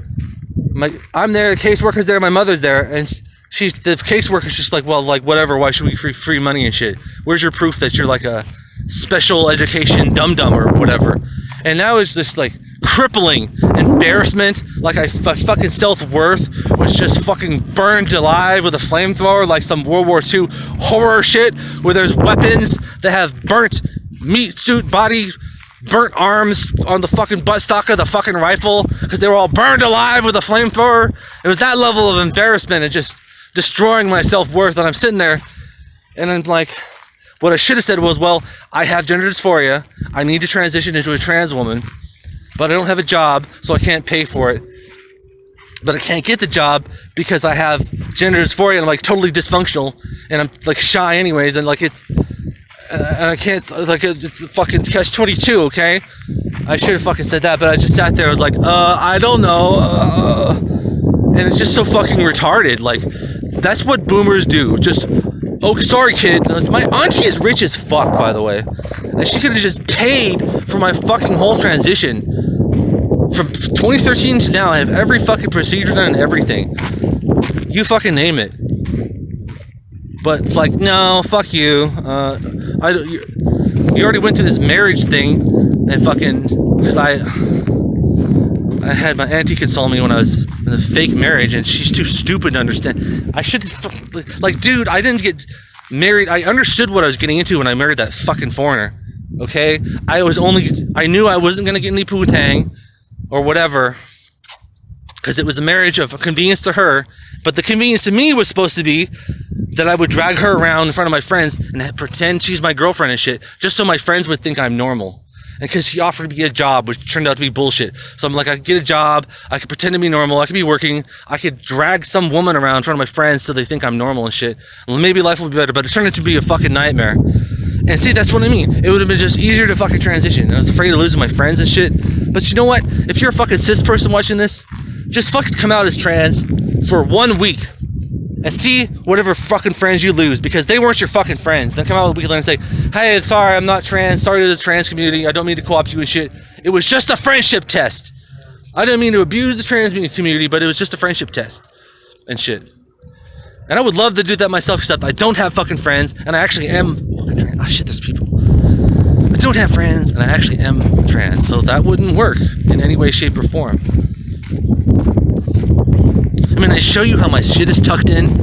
I'm there, the caseworker's there, my mother's there, and the caseworker's just like, well, like, whatever, why should we give free money and shit? Where's your proof that you're like a special education dum-dum or whatever? And now it's just like crippling embarrassment, like my fucking self-worth was just fucking burned alive with a flamethrower, like some World War II horror shit where there's weapons that have burnt meat suit body, burnt arms on the fucking buttstock of the fucking rifle because they were all burned alive with a flamethrower. It was that level of embarrassment and just destroying my self-worth. And I'm sitting there and I'm like, what I should have said was, well, I have gender dysphoria. I need to transition into a trans woman, but I don't have a job, so I can't pay for it. But I can't get the job because I have gender dysphoria and I'm like totally dysfunctional and I'm like shy anyways, and like it's and I can't, like, it's fucking catch-22, okay? I should have fucking said that, but I just sat there, I was like, I don't know, and it's just so fucking retarded. Like, that's what boomers do. Just, oh, sorry, kid. My auntie is rich as fuck, by the way, and she could have just paid for my fucking whole transition. From 2013 to now, I have every fucking procedure done and everything. You fucking name it. But it's like, no, fuck you. You already went through this marriage thing, and fucking, because I had my auntie console me when I was in the fake marriage, and she's too stupid to understand. I should, like, dude, I didn't get married. I understood what I was getting into when I married that fucking foreigner. Okay, I knew I wasn't gonna get any poo-tang or whatever, because it was a marriage of convenience to her, but the convenience to me was supposed to be that I would drag her around in front of my friends and pretend she's my girlfriend and shit, just so my friends would think I'm normal. And because she offered me a job, which turned out to be bullshit. So I'm like, I could get a job, I could pretend to be normal, I could be working, I could drag some woman around in front of my friends so they think I'm normal and shit. Well, maybe life will be better, but it turned out to be a fucking nightmare. And see, that's what I mean. It would have been just easier to fucking transition. I was afraid of losing my friends and shit. But you know what? If you're a fucking cis person watching this, just fucking come out as trans for 1 week. And see whatever fucking friends you lose, because they weren't your fucking friends. Then come out a week later and say, hey, sorry, I'm not trans. Sorry to the trans community. I don't mean to co-opt you and shit. It was just a friendship test. I didn't mean to abuse the trans community, but it was just a friendship test and shit. And I would love to do that myself, except I don't have fucking friends, and I actually am fucking trans. Oh shit, there's people. I don't have friends, and I actually am trans, so that wouldn't work in any way, shape, or form. I mean, I show you how my shit is tucked in,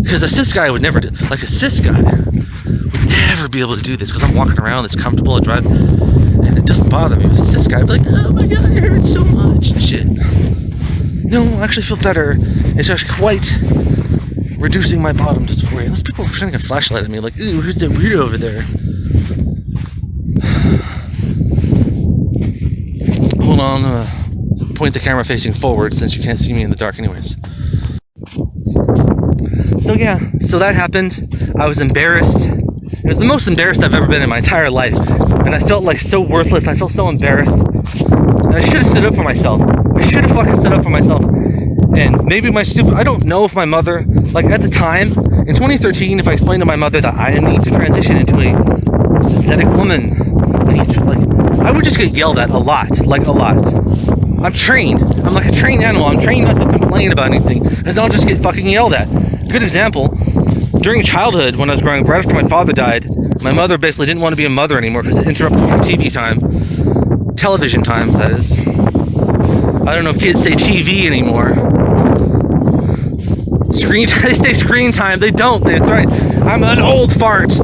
because a cis guy would never do, like a cis guy would never be able to do this, because I'm walking around, it's comfortable, I drive, and it doesn't bother me. But a cis guy would be like, oh my god, it hurts so much, and shit. No, I actually feel better. It's actually quite reducing my bottom dysphoria. Unless people are shining a flashlight at me, like, ooh, who's that weirdo over there? Hold on, point the camera facing forward since you can't see me in the dark anyways. So yeah, so that happened. I was embarrassed. It was the most embarrassed I've ever been in my entire life. And I felt like so worthless. I felt so embarrassed. And I should have stood up for myself. I should have fucking stood up for myself. And maybe I don't know if my mother, like at the time, in 2013, if I explained to my mother that I need to transition into a synthetic woman, I would just get yelled at a lot, like a lot. I'm trained. I'm like a trained animal. I'm trained not to complain about anything, because I'll just get fucking yelled at. Good example, during childhood, when I was growing up, right after my father died, my mother basically didn't want to be a mother anymore because it interrupted my TV time. Television time, that is. I don't know if kids say TV anymore. They say screen time. They don't. That's right. I'm an old fart.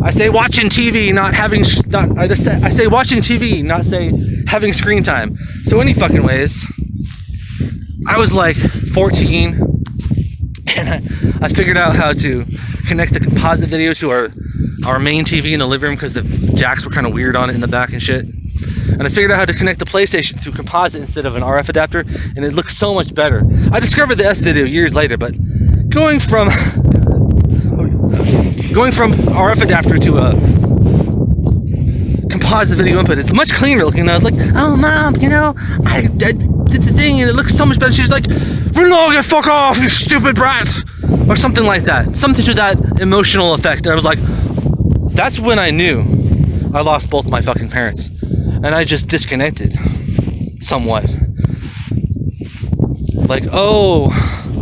I say watching TV, I say watching TV, not say having screen time. So any fucking ways, I was like 14, and I figured out how to connect the composite video to our main TV in the living room, because the jacks were kind of weird on it in the back and shit. And I figured out how to connect the PlayStation through composite instead of an RF adapter, and it looks so much better. I discovered the S video years later, but going from RF adapter to a composite video input, it's much cleaner looking. And I was like, oh mom, did the thing and it looks so much better. She's like, "Reload, fuck off, you stupid brat," or something like that. Something to that emotional effect. And I was like, that's when I knew I lost both my fucking parents, and I just disconnected somewhat. Like, oh,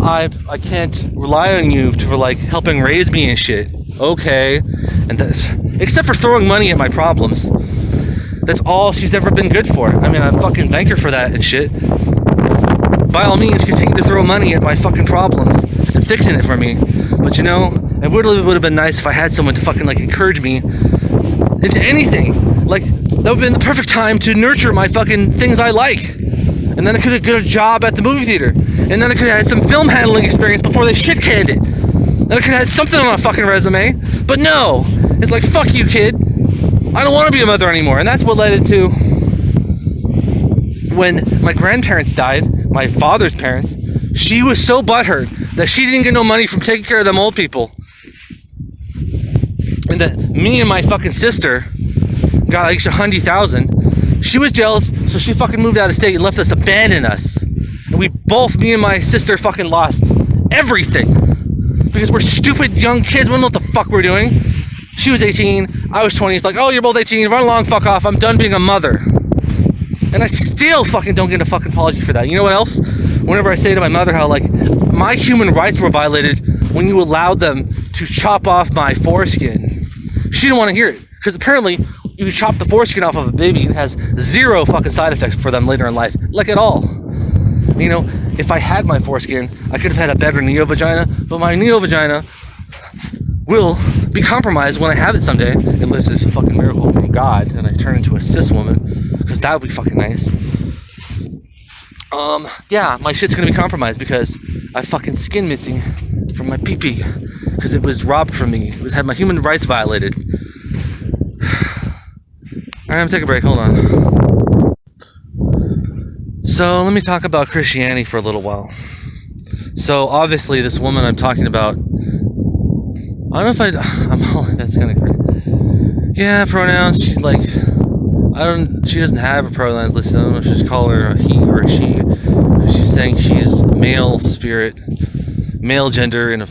I can't rely on you for like helping raise me and shit. Okay, and that's, except for throwing money at my problems. That's all she's ever been good for. I mean, I fucking thank her for that and shit. By all means, continue to throw money at my fucking problems and fixing it for me. But you know, it would have been nice if I had someone to fucking like encourage me into anything. Like, that would have been the perfect time to nurture my fucking things I like. And then I could have got a job at the movie theater. And then I could have had some film handling experience before they shit canned it. Then I could have had something on my fucking resume. But no, it's like, fuck you, kid. I don't want to be a mother anymore. And that's what led it to when my grandparents died, my father's parents. She was so butthurt that she didn't get no money from taking care of them old people. And that me and my fucking sister got like $100,000. She was jealous, so she fucking moved out of state and left us, abandoned us. And we both, me and my sister, fucking lost everything. Because we're stupid young kids, we don't know what the fuck we're doing. She was 18, I was 20. It's like, oh, you're both 18, run along, fuck off, I'm done being a mother. And I still fucking don't get a fucking apology for that. You know what else? Whenever I say to my mother how, like, my human rights were violated when you allowed them to chop off my foreskin. She didn't want to hear it. Because apparently, you chop the foreskin off of a baby and it has zero fucking side effects for them later in life. Like, at all. You know, if I had my foreskin, I could have had a better neo-vagina, but my neo-vagina will be compromised when I have it someday, unless it's a fucking miracle from God and I turn into a cis woman, because that would be fucking nice. Yeah, my shit's gonna be compromised because I have fucking skin missing from my pee-pee, because it was robbed from me. It had my human rights violated. Alright, I'm gonna take a break, hold on. So, let me talk about Christianity for a little while. So, obviously, this woman I'm talking about, I don't know if that's kind of great. Yeah, pronouns, she's like, she doesn't have a pronouns listed. I don't know if she's call her a he or a she. She's saying she's male spirit, male gender, and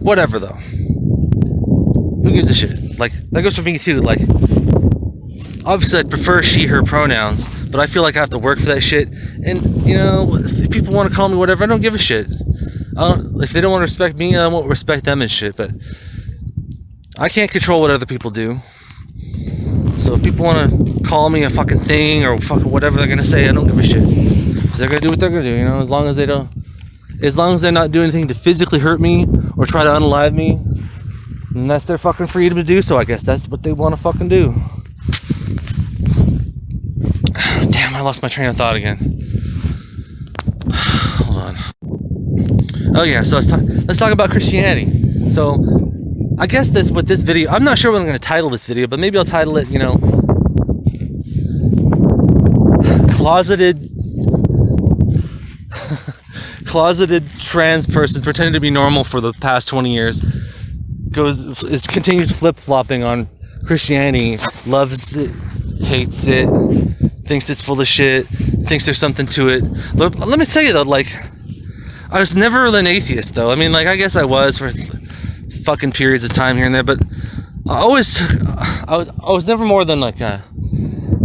whatever though. Who gives a shit? Like, that goes for me too. Like, obviously I'd prefer she, her pronouns, but I feel like I have to work for that shit. And, you know, if people want to call me whatever, I don't give a shit. If they don't want to respect me, I won't respect them and shit, but I can't control what other people do. So if people want to call me a fucking thing or fucking whatever they're going to say, I don't give a shit. Because they're going to do what they're going to do, you know, as long as they're not doing anything to physically hurt me or try to unalive me, and that's their fucking freedom to do so. I guess that's what they want to fucking do. Damn, I lost my train of thought again. Hold on. Oh yeah, so let's talk about Christianity. So, I guess this video, I'm not sure what I'm going to title this video, but maybe I'll title it, you know, closeted trans person pretending to be normal for the past 20 years continues flip-flopping on Christianity, loves it, hates it, thinks it's full of shit, thinks there's something to it. But let me tell you though, like, I was never an atheist though. I mean, like, I guess I was for fucking periods of time here and there, but I was never more than like a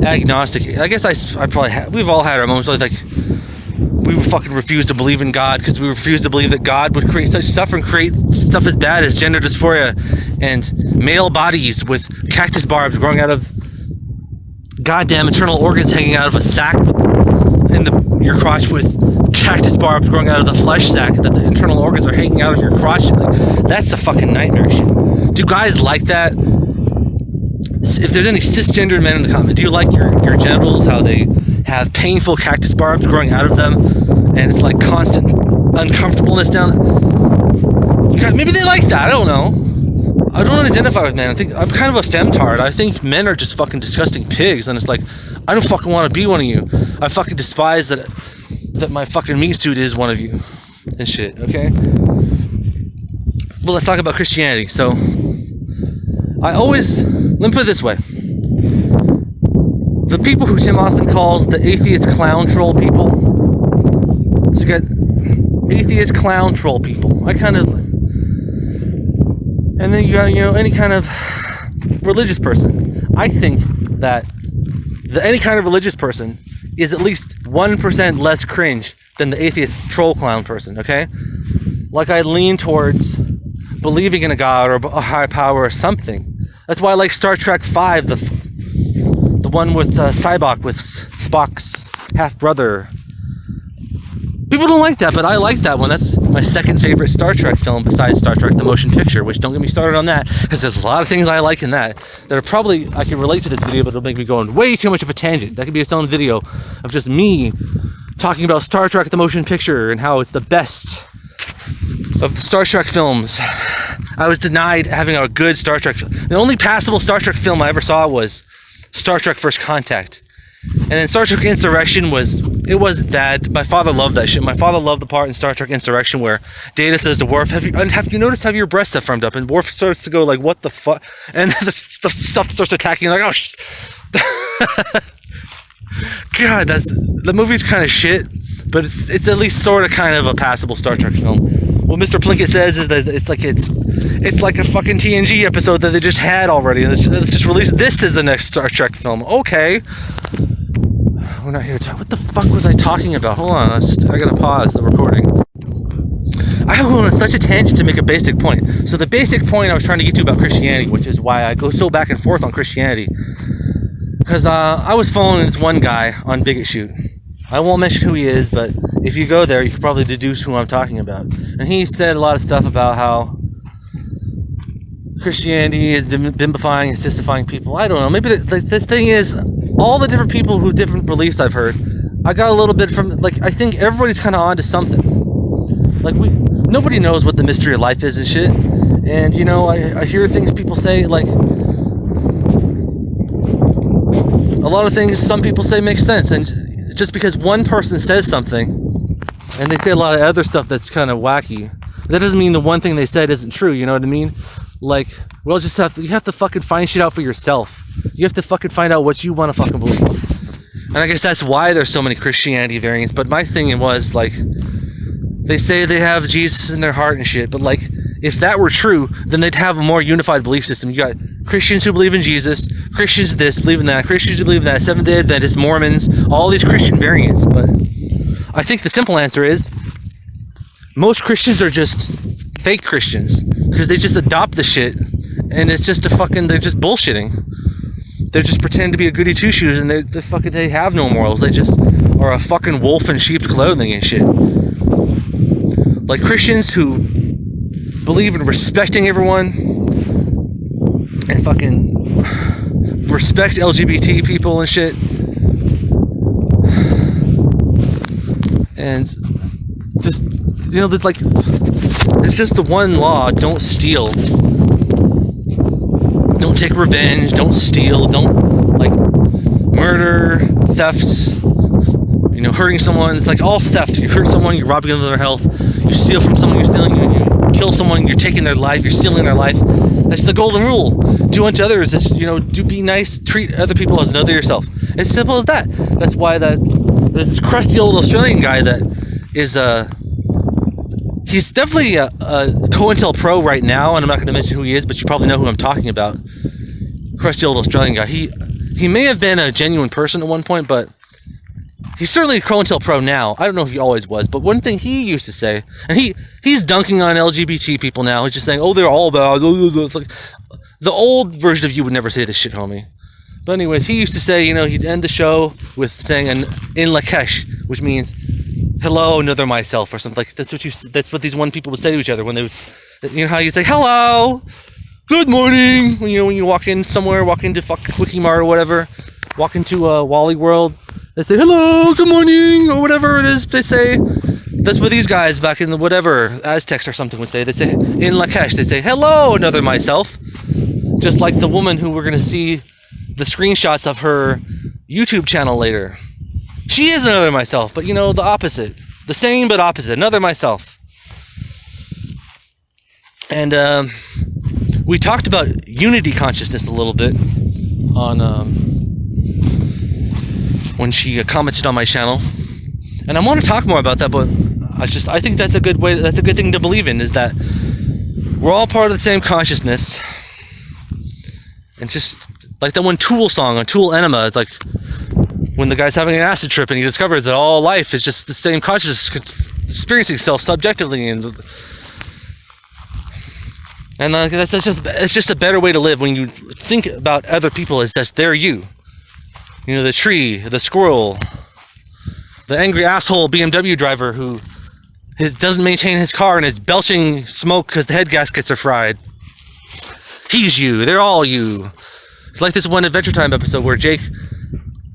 agnostic. I guess I probably we've all had our moments like we would fucking refuse to believe in God because we refuse to believe that God would create such stuff and create stuff as bad as gender dysphoria and male bodies with cactus barbs growing out of goddamn internal organs hanging out of a sack in your crotch with cactus barbs growing out of the flesh sack that the internal organs are hanging out of your crotch. Like, that's a fucking nightmare shit. Do guys like that? If there's any cisgendered men in the comment, do you like your genitals, how they have painful cactus barbs growing out of them and it's like constant uncomfortableness down? Maybe they like that, I don't know. I don't identify with men. I think I'm kind of a femtard. I think men are just fucking disgusting pigs, and it's like, I don't fucking want to be one of you. I fucking despise that my fucking meat suit is one of you and shit, okay? Well, let's talk about Christianity. So, let me put it this way. The people who Tim Osmond calls the atheist clown troll people, So you got atheist, clown, troll people. And then you got, any kind of religious person. I think that any kind of religious person is at least 1% less cringe than the atheist troll clown person, okay? Like, I lean towards believing in a god or a high power or something. That's why I like Star Trek V, the one with Cyberspeed, with Spock's half-brother. People don't like that, but I like that one. That's my second favorite Star Trek film besides Star Trek the Motion Picture, which don't get me started on that, because there's a lot of things I like in that are probably, I can relate to this video, but it'll make me go on way too much of a tangent. That could be its own video of just me talking about Star Trek the Motion Picture and how it's the best of the Star Trek films. I was denied having a good Star Trek film. The only passable Star Trek film I ever saw was Star Trek First Contact. And then Star Trek Insurrection it wasn't bad. My father loved that shit. My father loved the part in Star Trek Insurrection where Data says to Worf, have you noticed how your breasts have firmed up? And Worf starts to go like, what the fuck? And the stuff starts attacking, like, oh, God, the movie's kind of shit, but it's at least sort of kind of a passable Star Trek film. What Mr. Plinkett says is that it's like a fucking TNG episode that they just had already, and let's just release this as the next Star Trek film. Okay. We're not here to talk. What the fuck was I talking about? Hold on, I gotta pause the recording. I go on such a tangent to make a basic point. So the basic point I was trying to get to about Christianity, which is why I go so back and forth on Christianity, because I was following this one guy on BigotShoot. I won't mention who he is, but if you go there, you can probably deduce who I'm talking about. And he said a lot of stuff about how Christianity is bimbifying and sistifying people. I don't know. Maybe this thing is, all the different people who different beliefs I've heard, I got a little bit from, like, I think everybody's kind of onto something. Like, nobody knows what the mystery of life is and shit. And, I hear things people say, like, a lot of things some people say make sense. And just because one person says something, and they say a lot of other stuff that's kind of wacky, that doesn't mean the one thing they said isn't true, you know what I mean? Like, you have to fucking find shit out for yourself. You have to fucking find out what you want to fucking believe. And I guess that's why there's so many Christianity variants. But my thing was, like, they say they have Jesus in their heart and shit, but, like, if that were true, then they'd have a more unified belief system. You got Christians who believe in Jesus, Christians this, believe in that, Christians who believe in that, Seventh-day Adventists, Mormons, all these Christian variants. But I think the simple answer is, most Christians are just fake Christians, because they just adopt the shit, and it's just they're just bullshitting. They're just pretending to be a goody two-shoes, and they have no morals. They just are a fucking wolf in sheep's clothing and shit. Like Christians who believe in respecting everyone and fucking respect LGBT people and shit. And just, there's like, it's just the one law: don't steal, don't take revenge, don't steal, don't, like, murder, theft, hurting someone. It's like all theft. You hurt someone, you're robbing them of their health. You steal from someone, you're stealing. You kill someone, you're taking their life, you're stealing their life. That's the golden rule. Do unto others as, do be nice, treat other people as another yourself. It's simple as that. That's why there's this crusty old Australian guy that is he's definitely a COINTELPRO right now, and I'm not going to mention who he is, but you probably know who I'm talking about. Crusty old Australian guy. He may have been a genuine person at one point, but he's certainly a COINTELPRO now. I don't know if he always was, but one thing he used to say, and he's dunking on LGBT people now. He's just saying, oh, they're all bad. It's like, the old version of you would never say this shit, homie. But anyways, he used to say, he'd end the show with saying in Lakesh, which means hello, another myself, or something like that's what these one people would say to each other when they would, how you say hello, good morning, when you walk in somewhere, walk into fucking Quickie-Mart or whatever, walk into Wally World, they say hello, good morning, or whatever it is they say. That's what these guys back in the whatever Aztecs or something would say. They say in Lakesh, they say hello, another myself, just like the woman who we're gonna see the screenshots of her YouTube channel later. She is another myself, but the opposite. The same but opposite. Another myself. And we talked about unity consciousness a little bit on when she commented on my channel. And I want to talk more about that, but I think that's a good way. That's a good thing to believe in, is that we're all part of the same consciousness. And just like that one Tool song on Tool Enema, it's like when the guy's having an acid trip and he discovers that all life is just the same consciousness experiencing itself subjectively, and it's just a better way to live when you think about other people as just they're you. You know, the tree, the squirrel, the angry asshole BMW driver who doesn't maintain his car and is belching smoke because the head gaskets are fried. He's you. They're all you. It's like this one Adventure Time episode where Jake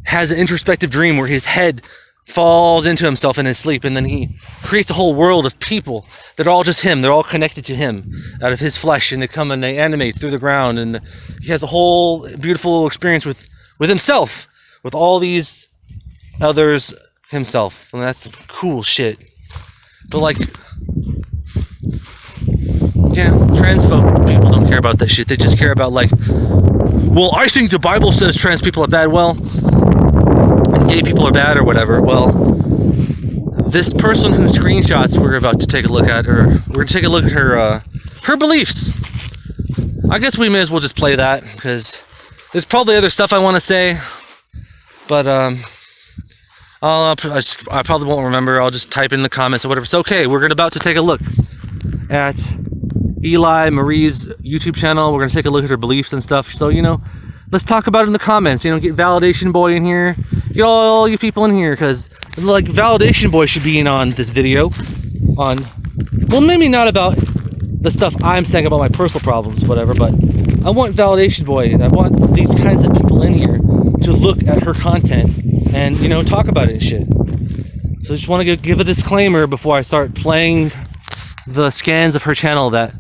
has an introspective dream where his head falls into himself in his sleep, and then he creates a whole world of people that are all just him. They're all connected to him out of his flesh, and they come and they animate through the ground, and he has a whole beautiful experience with himself, with all these others himself. And that's some cool shit. But like, yeah, transphobe people don't care about that shit. They just care about like, well, I think the Bible says trans people are bad. Well, and gay people are bad or whatever. Well, this person whose screenshots we're about to take a look at, or we're going to take a look at her beliefs. I guess we may as well just play that, because there's probably other stuff I want to say, but I probably won't remember. I'll just type in the comments or whatever. It's okay. We're about to take a look at Eli Marie's YouTube channel. We're going to take a look at her beliefs and stuff. So, you know, let's talk about it in the comments. You know, get Validation Boy in here. Get all you people in here, because, like, Validation Boy should be in on this video. Well, maybe not about the stuff I'm saying about my personal problems, whatever, but I want Validation Boy, and I want these kinds of people in here to look at her content and, you know, talk about it and shit. So I just want to give a disclaimer before I start playing the scans of her channel that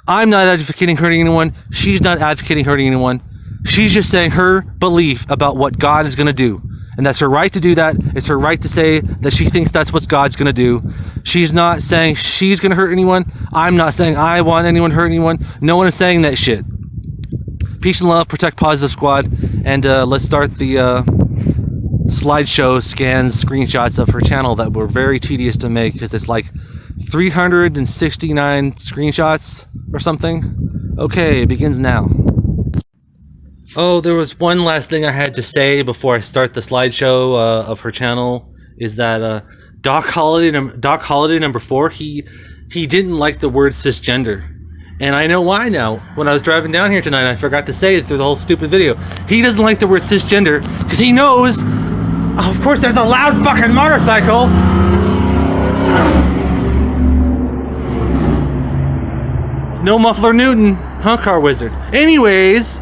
I'm not advocating hurting anyone. She's not advocating hurting anyone. She's just saying her belief about what God is going to do. And that's her right to do that. It's her right to say that she thinks that's what God's going to do. She's not saying she's going to hurt anyone. I'm not saying I want anyone to hurt anyone. No one is saying that shit. Peace and love. Protect Positive Squad. And let's start the slideshow scans, screenshots of her channel that were very tedious to make, because it's like 369 screenshots or something. Okay, it begins now. Oh, there was one last thing I had to say before I start the slideshow of her channel, is that Doc Holiday number 4, he didn't like the word cisgender. And I know why now. When I was driving down here tonight, I forgot to say it through the whole stupid video. He doesn't like the word cisgender because he knows, of course, there's a loud fucking motorcycle. It's no Muffler Newton, huh, Car Wizard? Anyways,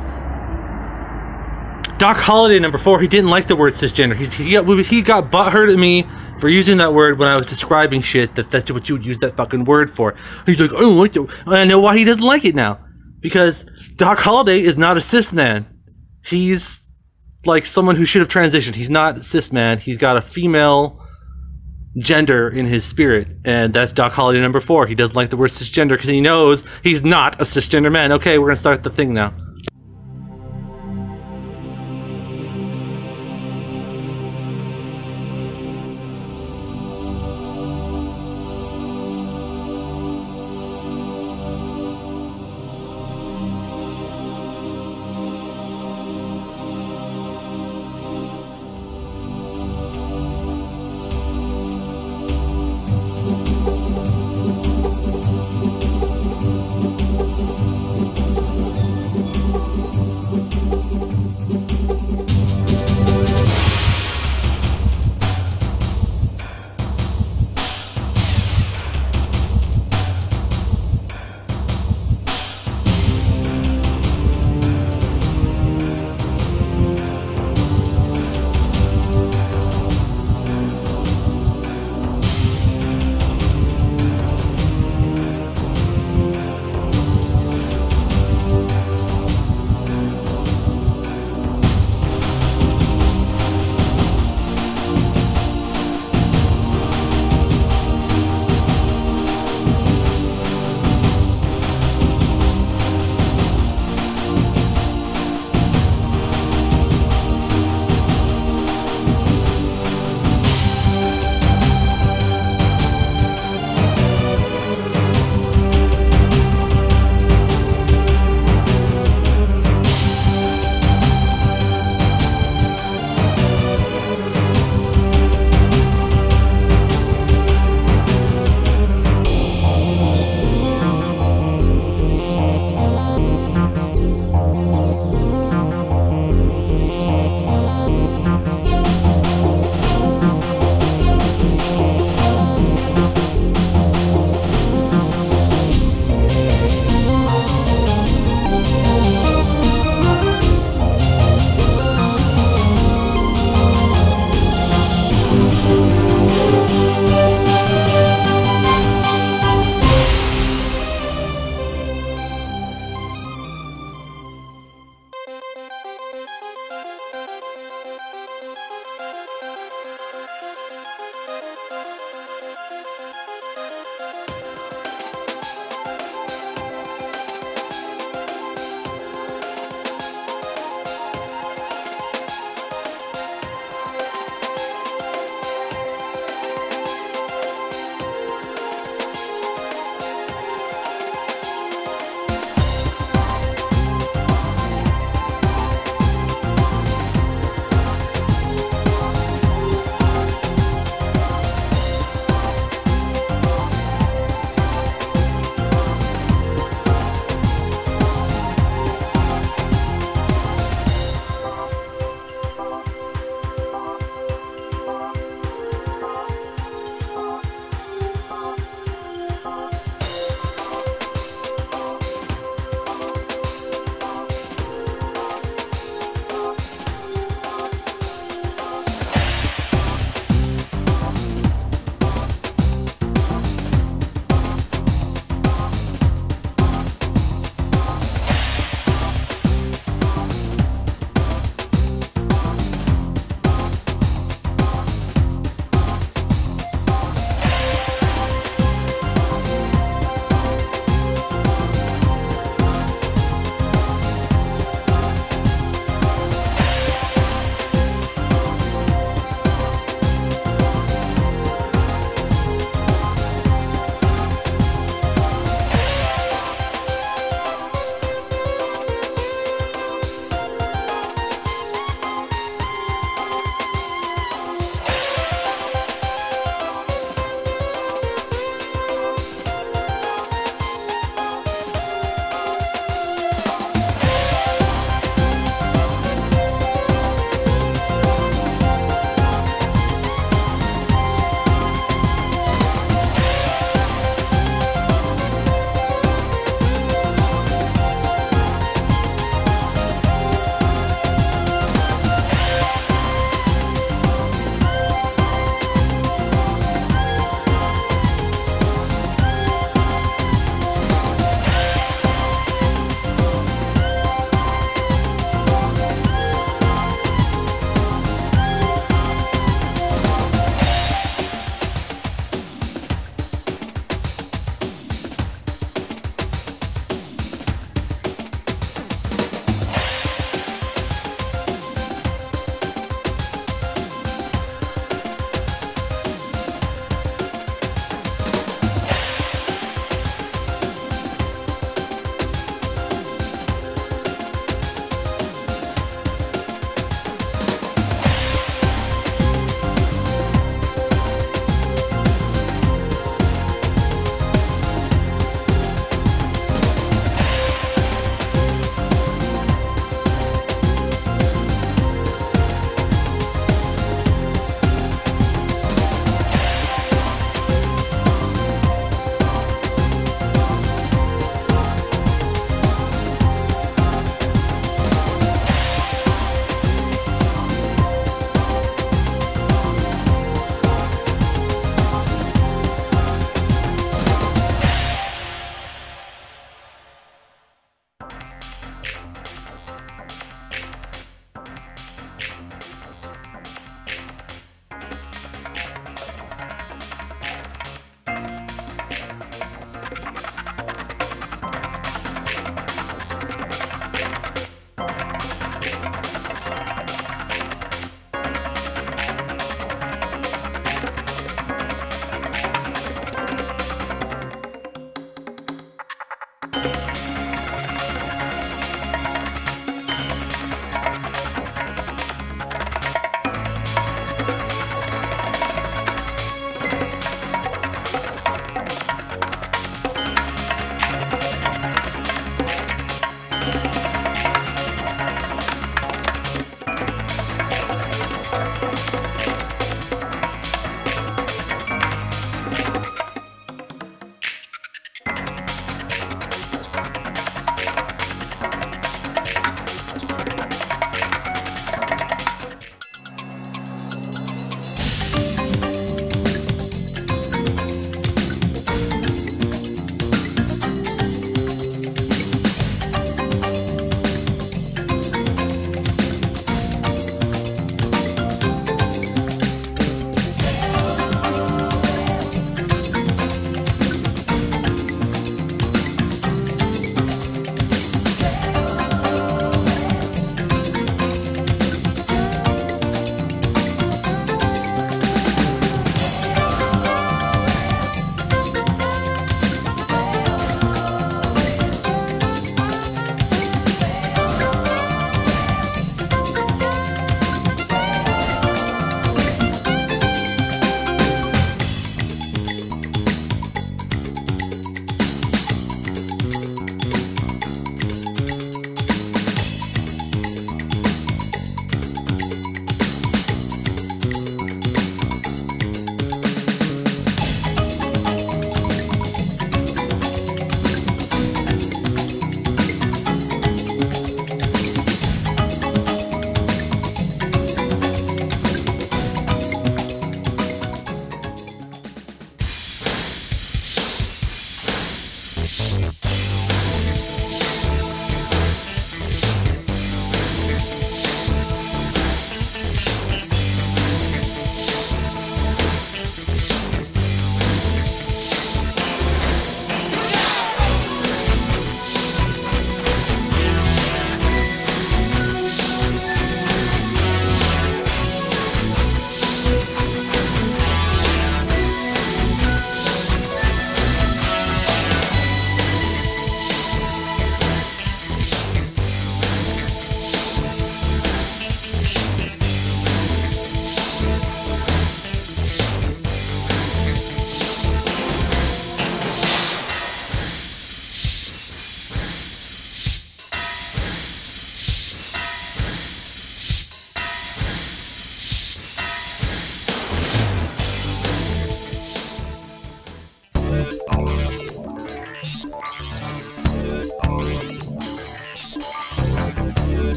Doc Holiday number 4, he didn't like the word cisgender. He got butthurt at me for using that word when I was describing shit, that's what you would use that fucking word for. He's like, I don't like it. I know why he doesn't like it now. Because Doc Holiday is not a cis man. He's like someone who should have transitioned. He's not a cis man. He's got a female gender in his spirit. And that's Doc Holiday number 4. He doesn't like the word cisgender because he knows he's not a cisgender man. Okay, we're going to start the thing now.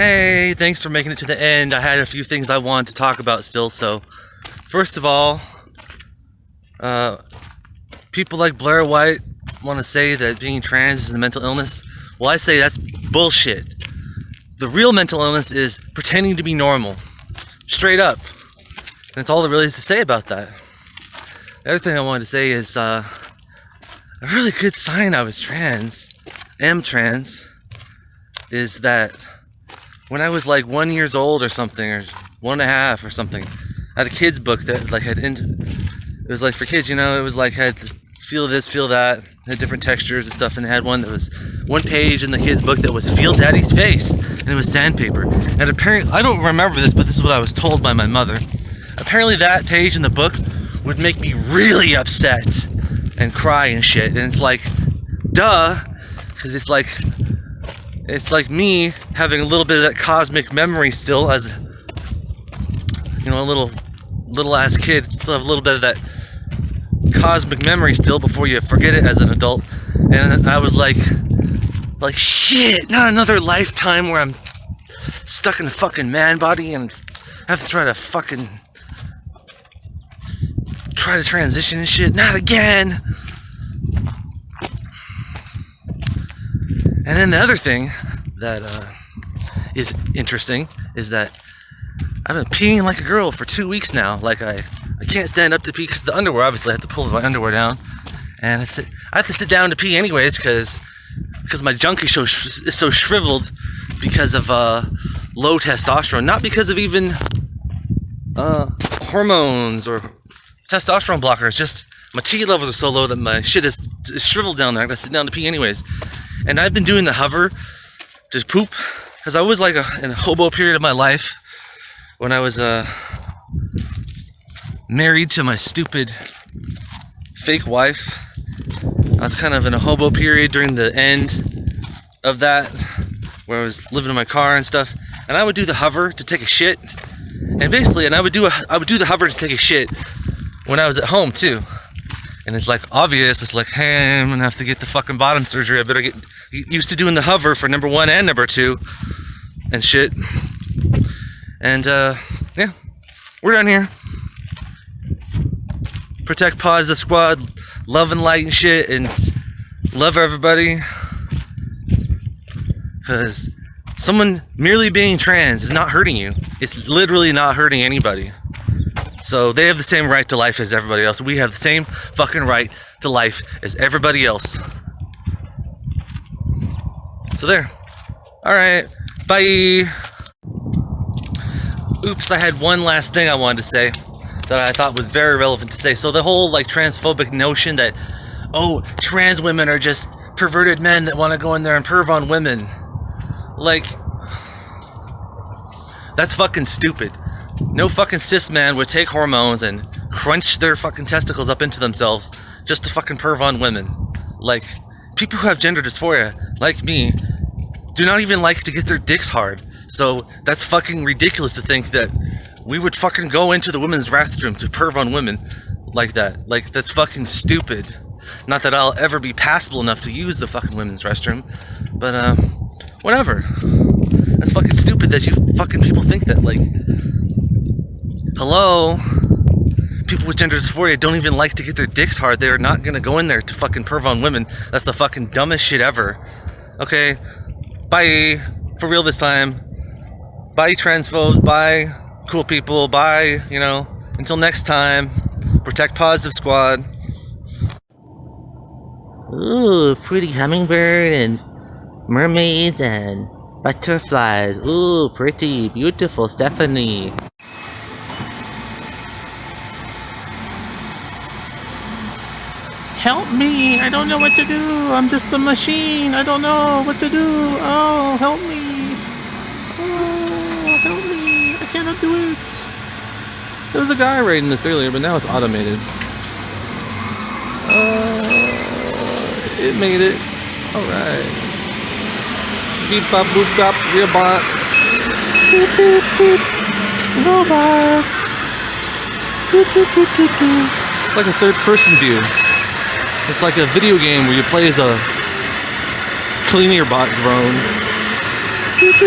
Hey, thanks for making it to the end. I had a few things I wanted to talk about still. So, first of all, people like Blair White want to say that being trans is a mental illness. Well, I say that's bullshit. The real mental illness is pretending to be normal. Straight up. And that's all there really is to say about that. The other thing I wanted to say is, a really good sign I was am trans, is that when I was like 1 year old or something, or 1.5 or something, I had a kid's book that like it was like for kids, you know, it was like had feel this, feel that, had different textures and stuff, and they had one that was one page in the kid's book that was feel daddy's face, and it was sandpaper. And apparently, I don't remember this, but this is what I was told by my mother. Apparently that page in the book would make me really upset and cry and shit, and it's like, duh, because it's like me having a little bit of that cosmic memory still as, you know, a little ass kid, still have a little bit of that cosmic memory still before you forget it as an adult. And I was like shit, not another lifetime where I'm stuck in a fucking man body and have to try to transition and shit, not again. And then the other thing that is interesting is that I've been peeing like a girl for 2 weeks now. Like I can't stand up to pee because the underwear, obviously I have to pull my underwear down, and I have to sit down to pee anyways because my junk is so shriveled because of low testosterone, not because of even hormones or testosterone blockers. Just my T levels are so low that my shit is shriveled down there. I gotta sit down to pee anyways. And I've been doing the hover to poop because I was like in a hobo period of my life when I was married to my stupid fake wife. I was kind of in a hobo period during the end of that, where I was living in my car and stuff, and I would do the hover to take a shit, and basically, I would do the hover to take a shit when I was at home too. And it's like obvious, it's like, hey, I'm gonna have to get the fucking bottom surgery. I better get used to doing the hover for number 1 and number 2 and shit. And yeah, we're done here. Protect Pods, the squad, love and light and shit, and love everybody. Because someone merely being trans is not hurting you. It's literally not hurting anybody. So they have the same right to life as everybody else. We have the same fucking right to life as everybody else. So there. Alright. Bye. Oops, I had one last thing I wanted to say that I thought was very relevant to say. So the whole like transphobic notion that, oh, trans women are just perverted men that want to go in there and perv on women. Like, that's fucking stupid. No fucking cis man would take hormones and crunch their fucking testicles up into themselves just to fucking perv on women. Like, people who have gender dysphoria, like me, do not even like to get their dicks hard. So that's fucking ridiculous to think that we would fucking go into the women's restroom to perv on women like that. Like, that's fucking stupid. Not that I'll ever be passable enough to use the fucking women's restroom, but whatever. That's fucking stupid that you fucking people think that, like, hello? People with gender dysphoria don't even like to get their dicks hard. They're not gonna go in there to fucking perv on women. That's the fucking dumbest shit ever. Okay, bye. For real this time. Bye, transphobes. Bye, cool people. Bye, you know. Until next time, protect Positive Squad.
Ooh, pretty hummingbird and mermaids and butterflies. Ooh, pretty, beautiful Stephanie.
Help me! I don't know what to do! I'm just a machine! I don't know what to do! Oh, help me! Oh, help me! I cannot do it!
There was a guy raiding this earlier, but now it's automated. It made it. Alright. Beep bop boop bop, robot. Boop boop boop. Robots. Boop boop boop boop boop. It's like a third person view. It's like a video game where you play as a cleaner bot drone. Boop